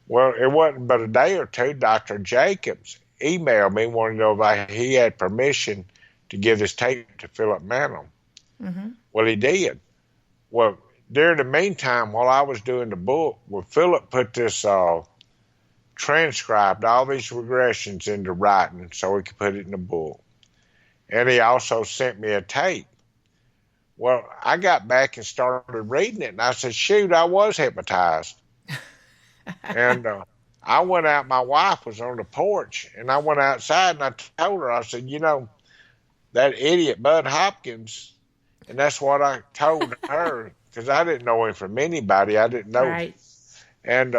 Well, it wasn't but a day or two, Dr. Jacobs emailed me wanting to know if he had permission to give this tape to Philip Mantle. Well, he did. Well, during the meantime, while I was doing the book, Philip put this transcribed all these regressions into writing so he could put it in the book. And he also sent me a tape. Well, I got back and started reading it, and I said, shoot, I was hypnotized. And I went out, my wife was on the porch, and I went outside and I told her, I said, you know, that idiot Bud Hopkins, and that's what I told her, because I didn't know him from anybody. I didn't know. Right. And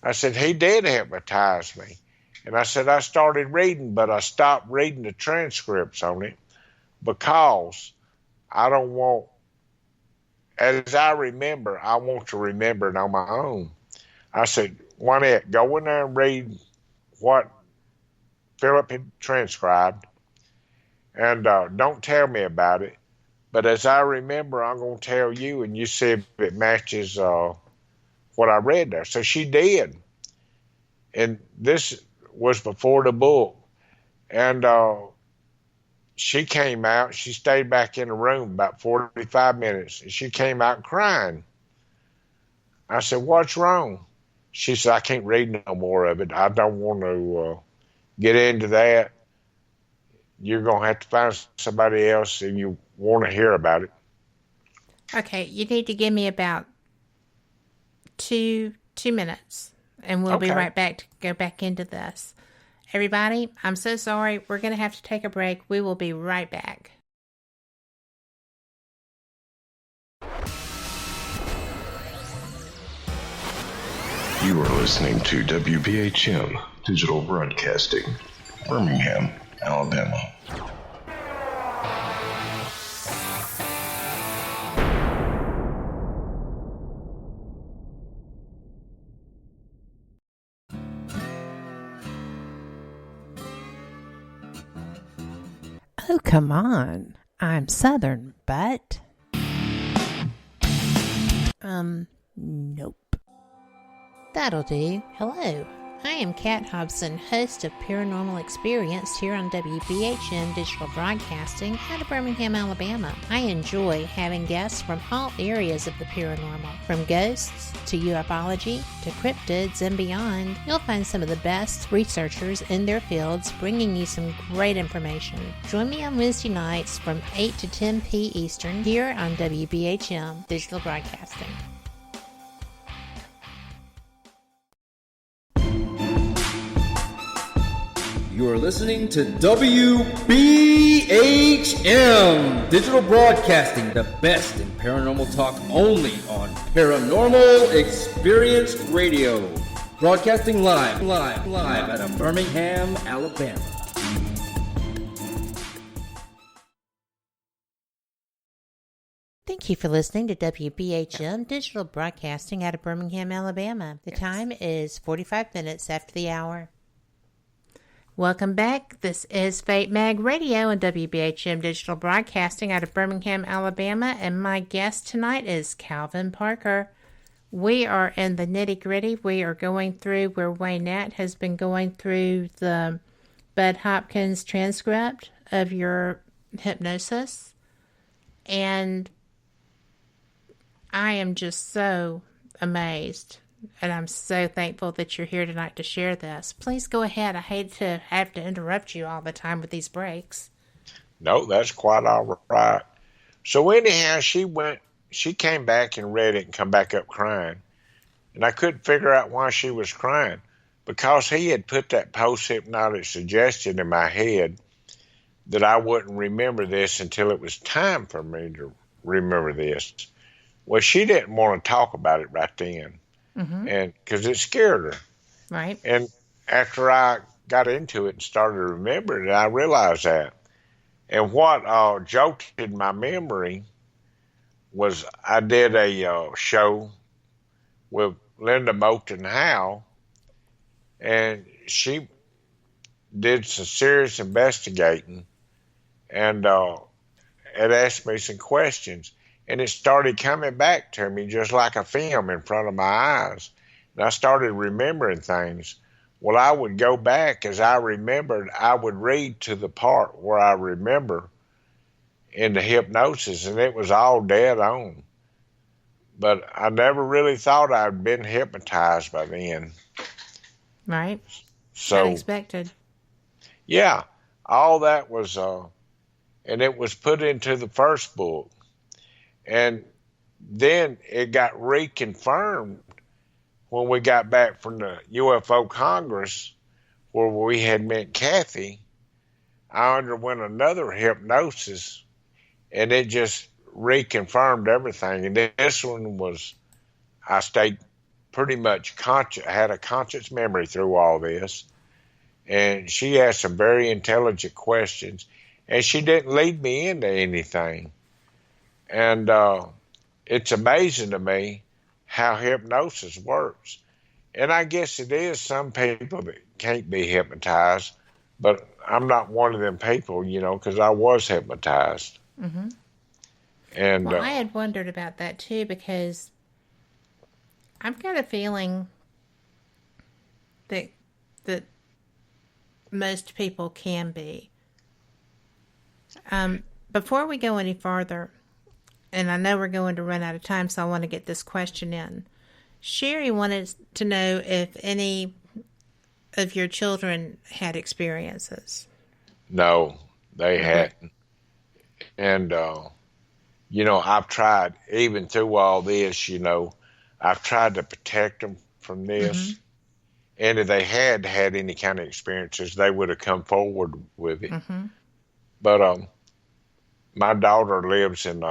I said, he did hypnotize me. And I said, I started reading, but I stopped reading the transcripts on it because I don't want, as I remember, I want to remember it on my own. I said, Juanette, go in there and read what Philip had transcribed, and don't tell me about it. But as I remember, I'm going to tell you, and you see if it matches what I read there. So she did. And this was before the book. And she came out. She stayed back in the room about 45 minutes. And she came out crying. I said, what's wrong? She said, I can't read no more of it. I don't want to get into that. You're going to have to find somebody else if you want to hear about it. Okay, you need to give me about two minutes, and we'll be right back to go back into this. Everybody, I'm so sorry. We're going to have to take a break. We will be right back. You are listening to WBHM Digital Broadcasting, Birmingham, Alabama. Oh, come on. I'm Southern, but... Nope. That'll do. Hello, I am Kat Hobson, host of Paranormal Experience here on WBHM Digital Broadcasting out of Birmingham, Alabama. I enjoy having guests from all areas of the paranormal, from ghosts to ufology to cryptids and beyond. You'll find some of the best researchers in their fields bringing you some great information. Join me on Wednesday nights from 8 to 10 p. Eastern here on WBHM Digital Broadcasting. You are listening to WBHM Digital Broadcasting, the best in paranormal talk only on Paranormal Experience Radio. Broadcasting live out of Birmingham, Alabama. Thank you for listening to WBHM Digital Broadcasting out of Birmingham, Alabama. The time is 45 minutes after the hour. Welcome back. This is Fate Mag Radio and WBHM Digital Broadcasting out of Birmingham, Alabama, and my guest tonight is Calvin Parker. We are in the nitty-gritty. We are going through where Wayne Nat has been going through the Bud Hopkins transcript of your hypnosis, and I am just so amazed. And I'm so thankful that you're here tonight to share this. Please go ahead. I hate to have to interrupt you all the time with these breaks. No, that's quite all right. So anyhow, she came back and read it and come back up crying. And I couldn't figure out why she was crying. Because he had put that post-hypnotic suggestion in my head that I wouldn't remember this until it was time for me to remember this. Well, she didn't want to talk about it right then. Mm-hmm. And because it scared her. Right. And after I got into it and started remembering it, I realized that. And what jolted my memory was I did a show with Linda Moulton Howe, and she did some serious investigating and it asked me some questions. And it started coming back to me just like a film in front of my eyes. And I started remembering things. Well, I would go back as I remembered. I would read to the part where I remember in the hypnosis, and it was all dead on. But I never really thought I'd been hypnotized by then. Right. So unexpected. Yeah. All that was, and it was put into the first book. And then it got reconfirmed when we got back from the UFO Congress where we had met Kathy. I underwent another hypnosis, and it just reconfirmed everything. And this one was, I stayed pretty much conscious, I had a conscious memory through all this. And she asked some very intelligent questions, and she didn't lead me into anything. And it's amazing to me how hypnosis works. And I guess it is some people that can't be hypnotized, but I'm not one of them people, because I was hypnotized. Mm-hmm. And well, I had wondered about that too, because I've got a feeling that most people can be. Before we go any farther, and I know we're going to run out of time, so I want to get this question in. Sherry wanted to know if any of your children had experiences. No, they hadn't. And, I've tried, even through all this, I've tried to protect them from this. Mm-hmm. And if they had any kind of experiences, they would have come forward with it. Mm-hmm. But my daughter lives in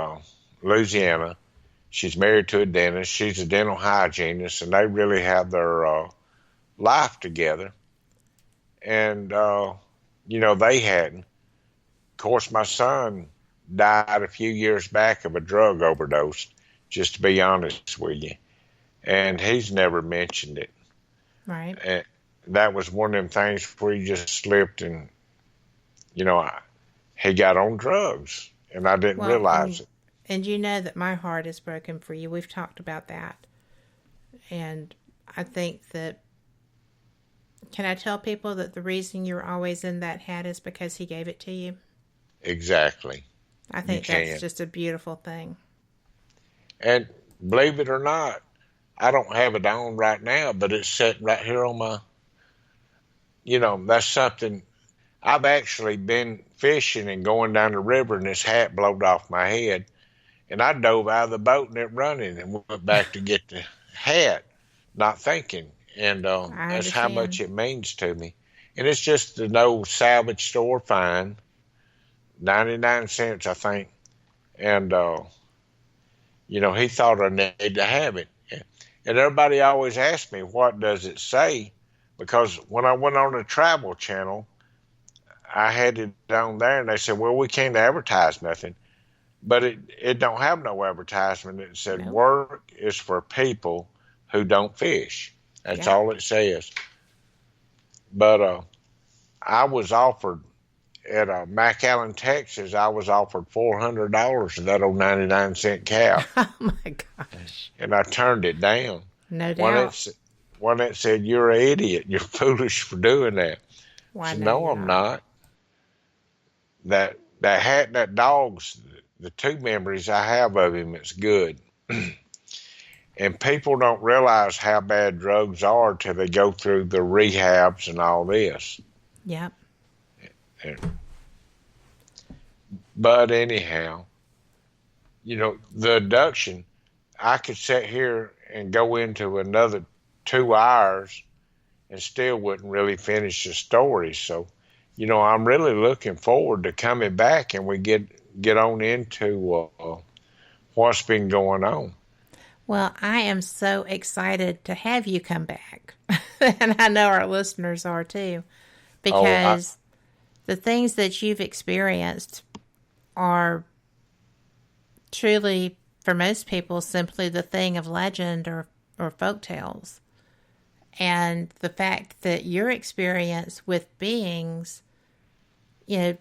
Louisiana. She's married to a dentist. She's a dental hygienist, and they really have their life together. And, they hadn't. Of course, my son died a few years back of a drug overdose, just to be honest with you. And he's never mentioned it. Right. And that was one of them things where he just slipped and, he got on drugs, and I didn't realize it. And you know that my heart is broken for you. We've talked about that. And I think that Can I tell people that the reason you're always in that hat is because he gave it to you? Exactly. I think that's just a beautiful thing. And believe it or not, I don't have it on right now, but it's sitting right here on my, that's something. I've actually been fishing and going down the river and this hat blowed off my head. And I dove out of the boat and it running and went back to get the hat, not thinking. And that's how much it means to me. And it's just an old salvage store find, 99 cents, I think. And, he thought I needed to have it. And everybody always asks me, what does it say? Because when I went on the Travel Channel, I had it on there, and they said, well, we can't advertise nothing. But it don't have no advertisement. It said, work is for people who don't fish. That's all it says. But I was offered, at McAllen, Texas, I was offered $400 for that old 99-cent cap. Oh, my gosh. And I turned it down. No doubt. One that said, you're an idiot. You're foolish for doing that. Why said, no, I'm not. That hat and that dog's the two memories I have of him. It's good. And people don't realize how bad drugs are till they go through the rehabs and all this. Yep. But anyhow, the abduction, I could sit here and go into another 2 hours and still wouldn't really finish the story. So, I'm really looking forward to coming back and we get on into what's been going on. Well, I am so excited to have you come back. And I know our listeners are too. Because the things that you've experienced are truly, for most people, simply the thing of legend or folk tales. And the fact that your experience with beings, you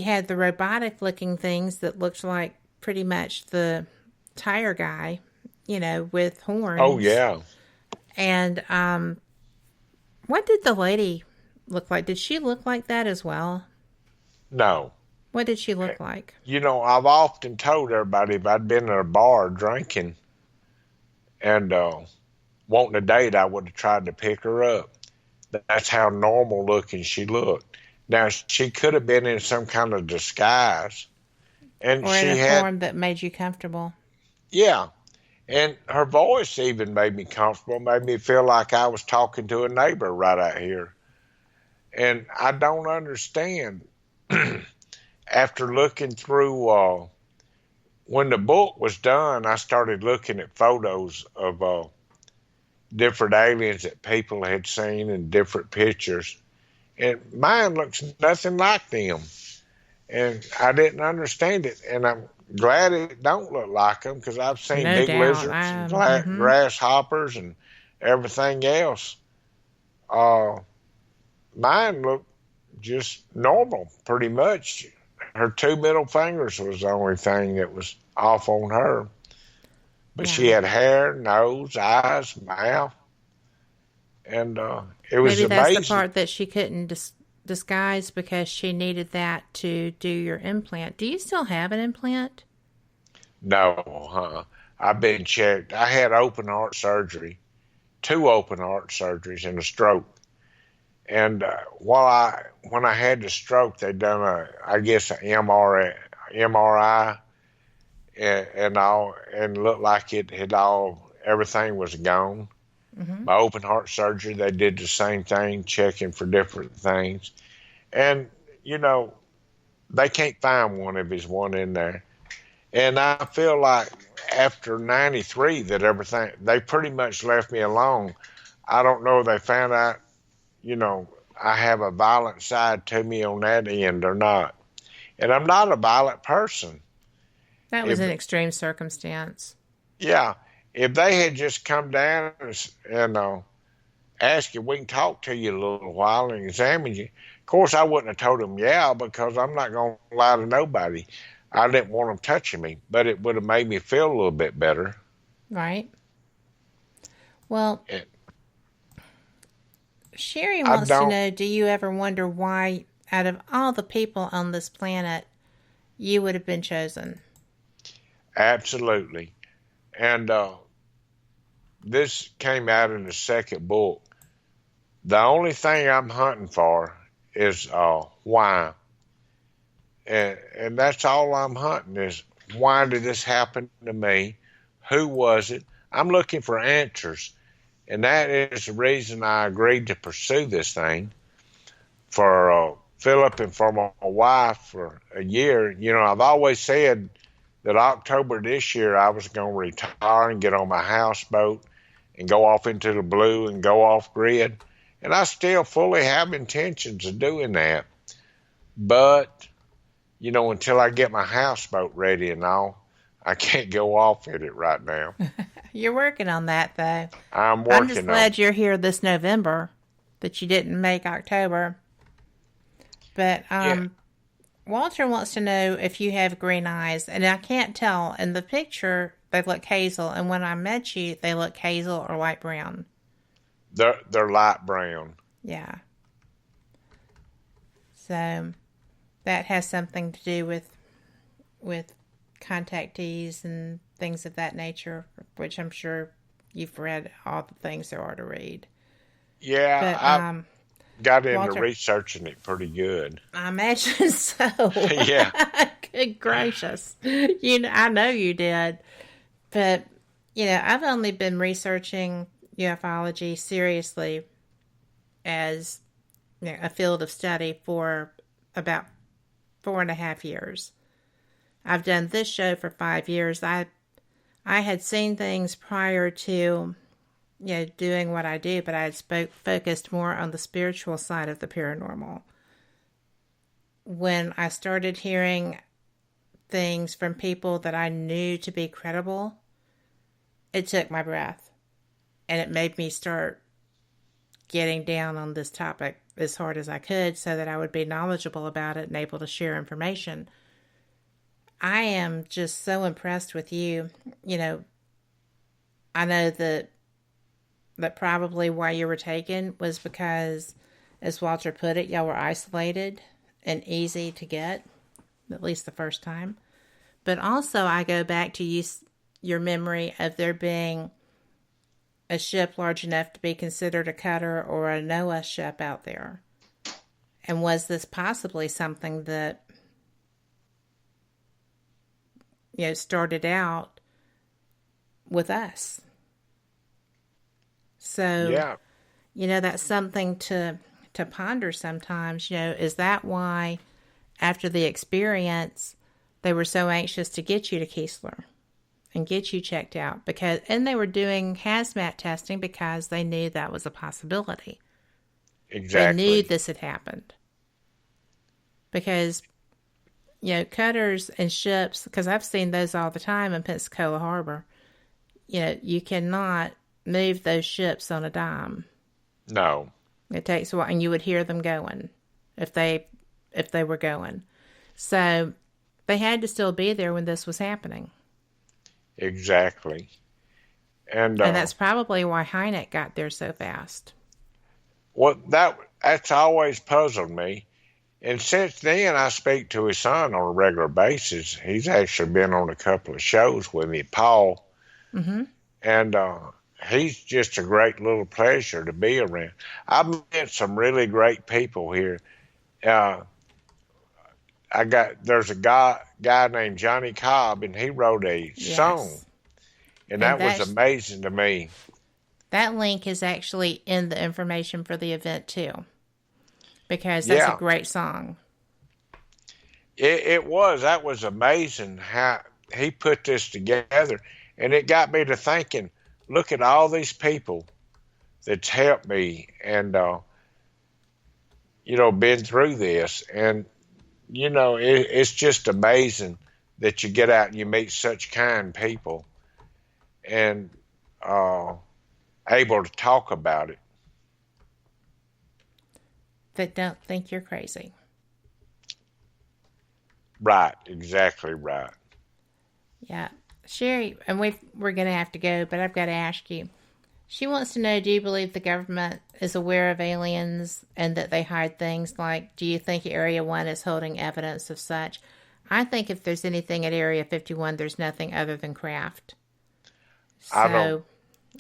had the robotic looking things that looked like pretty much the tire guy, with horns. Oh, yeah. And what did the lady look like? Did she look like that as well? No. What did she look like? I've often told everybody if I'd been in a bar drinking and wanting a date, I would have tried to pick her up. That's how normal looking she looked. Now, she could have been in some kind of disguise. And or in a form that made you comfortable. Yeah. And her voice even made me comfortable, made me feel like I was talking to a neighbor right out here. And I don't understand. After looking through, when the book was done, I started looking at photos of different aliens that people had seen and different pictures. And mine looks nothing like them. And I didn't understand it. And I'm glad it don't look like them because I've seen big lizards and grasshoppers and everything else. Mine looked just normal, pretty much. Her two middle fingers was the only thing that was off on her. But she had hair, nose, eyes, mouth. And it was Maybe amazing. That's the part that she couldn't disguise because she needed that to do your implant. Do you still have an implant? No, I've been checked. I had open heart surgery, 2 open heart surgeries and a stroke. And when I had the stroke, they done an MRI and looked like it had everything was gone. Mm-hmm. My open heart surgery, they did the same thing, checking for different things. And, they can't find one if there's one in there. And I feel like after 93 that they pretty much left me alone. I don't know if they found out, I have a violent side to me on that end or not. And I'm not a violent person. That was an extreme circumstance. Yeah. If they had just come down and asked you, we can talk to you a little while and examine you. Of course, I wouldn't have told them, because I'm not going to lie to nobody. I didn't want them touching me, but it would have made me feel a little bit better. Right. Well, Sherry wants to know, do you ever wonder why, out of all the people on this planet, you would have been chosen? Absolutely. And this came out in the second book. The only thing I'm hunting for is why. And that's all I'm hunting is, why did this happen to me? Who was it? I'm looking for answers. And that is the reason I agreed to pursue this thing for Philip and for my wife for a year. You know, I've always said that October this year I was going to retire and get on my houseboat and go off into the blue and go off grid. And I still fully have intentions of doing that. But, you know, until I get my houseboat ready and all, I can't go off in it right now. You're working on that, though. I'm working on it. I'm just glad you're here this November, that you didn't make October. But Walter wants to know if you have green eyes. And I can't tell. In the picture, they look hazel. And when I met you, they look hazel or light brown. They're light brown. Yeah. So that has something to do with contactees and things of that nature, which I'm sure you've read all the things there are to read. Yeah, but, I got into Walter, researching it pretty good. I imagine so. Yeah. Good gracious. I know you did. But, I've only been researching ufology seriously as a field of study for about 4.5 years. I've done this show for 5 years. I had seen things prior to, doing what I do, but I had focused more on the spiritual side of the paranormal. When I started hearing things from people that I knew to be credible, it took my breath. And it made me start getting down on this topic as hard as I could so that I would be knowledgeable about it and able to share information. I am just so impressed with you. I know that probably why you were taken was because, as Walter put it, y'all were isolated and easy to get, at least the first time. But also I go back to your memory of there being a ship large enough to be considered a cutter or a NOAA ship out there. And was this possibly something that, started out with us? So, yeah. That's something to ponder sometimes. Is that why, after the experience, they were so anxious to get you to Keesler and get you checked out? And they were doing hazmat testing because they knew that was a possibility. Exactly. They knew this had happened. Because, cutters and ships, because I've seen those all the time in Pensacola Harbor, you cannot move those ships on a dime. No. It takes a while, and you would hear them going if they were going. So they had to still be there when this was happening. Exactly. And that's probably why Hynek got there so fast. Well, that's always puzzled me. And since then, I speak to his son on a regular basis. He's actually been on a couple of shows with me, Paul. Mm-hmm. And he's just a great little pleasure to be around. I've met some really great people here. There's a guy named Johnny Cobb, and he wrote a song. And that was amazing to me. That link is actually in the information for the event, too. Because that's a great song. It was. That was amazing how he put this together. And it got me to thinking, look at all these people that's helped me and, been through this. And, it's just amazing that you get out and you meet such kind people and able to talk about it. That don't think you're crazy. Right, exactly right. Yeah. Sherry, and we're going to have to go, but I've got to ask you, She wants to know, do you believe the government is aware of aliens and that they hide things? Like, do you think Area 1 is holding evidence of such? I think if there's anything at Area 51, there's nothing other than craft. So,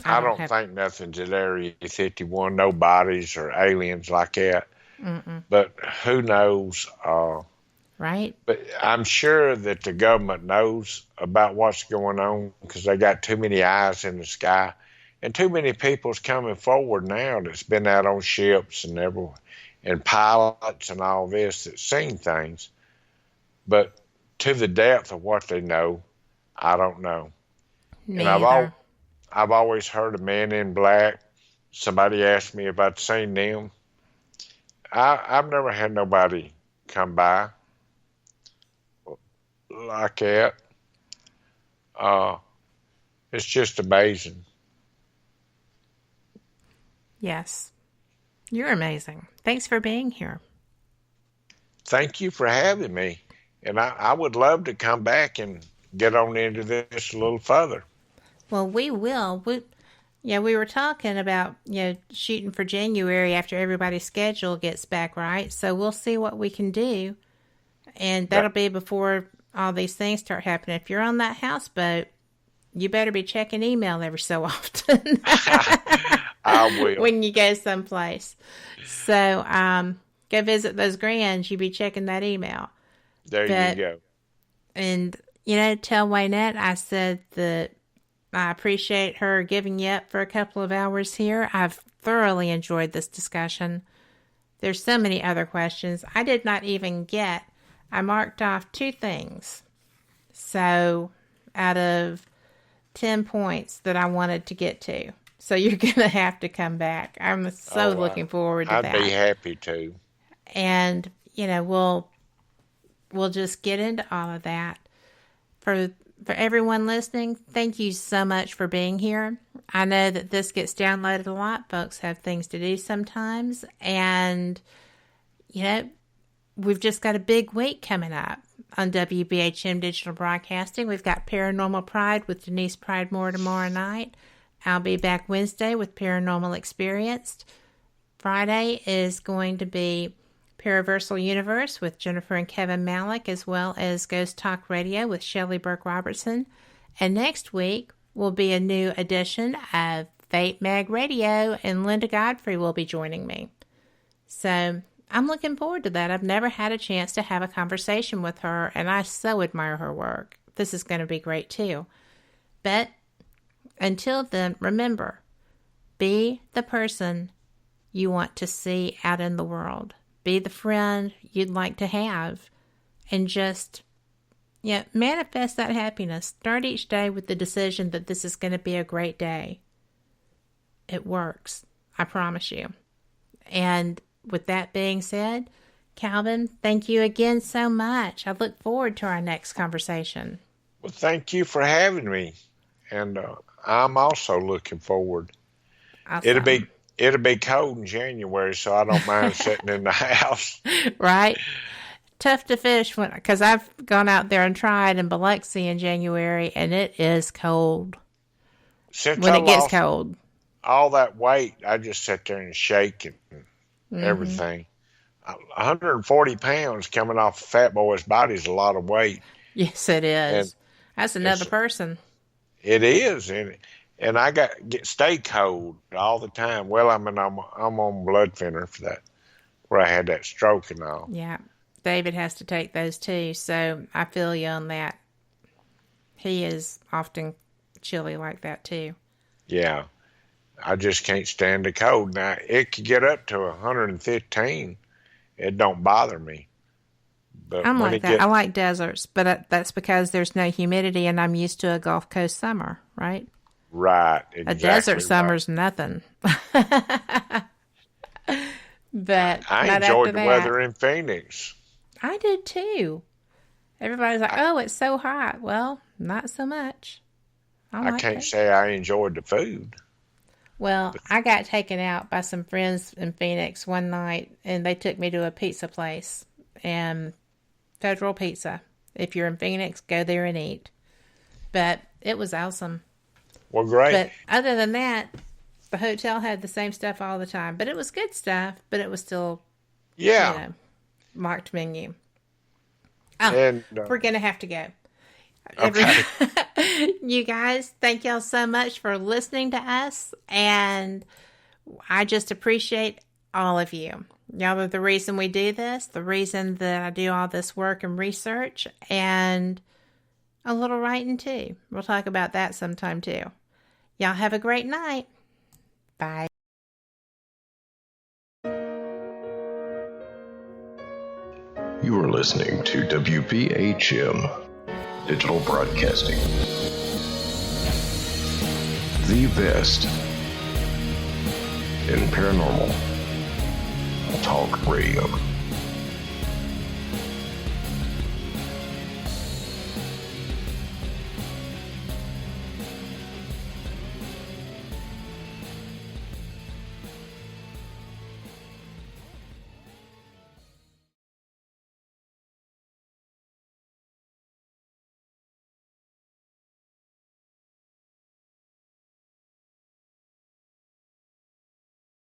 I don't think nothing's at Area 51, no bodies or aliens like that. Mm-mm. But who knows? Right? But I'm sure that the government knows about what's going on because they got too many eyes in the sky. And too many people's coming forward now that's been out on ships and everywhere, and pilots and all this that's seen things. But to the depth of what they know, I don't know. Me and either. I've always heard of Men in Black. Somebody asked me if I'd seen them. I've never had nobody come by like that. It's just amazing. Yes. You're amazing. Thanks for being here. Thank you for having me. And I would love to come back and get on into this a little further. Well, we will. We were talking about, shooting for January after everybody's schedule gets back right. So we'll see what we can do. And that'll be before all these things start happening. If you're on that houseboat, you better be checking email every so often. I will. When you go someplace. So go visit those grands, you be checking that email. There you go. And, tell Waynette I said that I appreciate her giving you up for a couple of hours here. I've thoroughly enjoyed this discussion. There's so many other questions I did not even get. I marked off 2 things. So out of 10 points that I wanted to get to. So you're going to have to come back. I'm so looking forward to that. I'd be happy to. And, we'll just get into all of that. For everyone listening, thank you so much for being here. I know that this gets downloaded a lot. Folks have things to do sometimes. And, we've just got a big week coming up on WBHM Digital Broadcasting. We've got Paranormal Pride with Denise Pridemore tomorrow night. I'll be back Wednesday with Paranormal Experienced. Friday is going to be Paraversal Universe with Jennifer and Kevin Malik, as well as Ghost Talk Radio with Shelley Burke Robertson. And next week will be a new edition of Fate Mag Radio, and Linda Godfrey will be joining me. So I'm looking forward to that. I've never had a chance to have a conversation with her, and I so admire her work. This is going to be great too. But until then, remember, be the person you want to see out in the world. Be the friend you'd like to have. And just, manifest that happiness. Start each day with the decision that this is going to be a great day. It works. I promise you. And with that being said, Calvin, thank you again so much. I look forward to our next conversation. Well, thank you for having me. And I'm also looking forward. Awesome. It'll be cold in January, so I don't mind sitting in the house. Right? Tough to fish because I've gone out there and tried in Biloxi in January, and it is cold. When it gets cold. All that weight, I just sit there and shake and everything. 140 pounds coming off a fat boy's body is a lot of weight. Yes, it is. And that's another person. It is, and I stay cold all the time. Well, I'm on blood thinner for that, where I had that stroke and all. Yeah, David has to take those too, so I feel you on that. He is often chilly like that too. Yeah, I just can't stand the cold. Now it could get up to 115. It don't bother me. But I'm like that. I like deserts, but that's because there's no humidity, and I'm used to a Gulf Coast summer, right? Right. Exactly. A desert summer's nothing. But I enjoyed the weather in Phoenix. I did too. Everybody's like, "Oh, it's so hot." Well, not so much. I can't say I enjoyed the food. Well, I got taken out by some friends in Phoenix one night, and they took me to a pizza place, and Federal Pizza. If you're in Phoenix, go there and eat. But it was awesome. Well, great. But other than that, The hotel had the same stuff all the time, but it was good stuff, but it was still, marked menu. Oh, and, we're going to have to go. Okay. You guys, thank y'all so much for listening to us, and I just appreciate all of you. Y'all are the reason we do this, the reason that I do all this work and research, and a little writing too. We'll talk about that sometime too. Y'all have a great night. Bye. You are listening to WBHM Digital Broadcasting. The best in paranormal talk radio.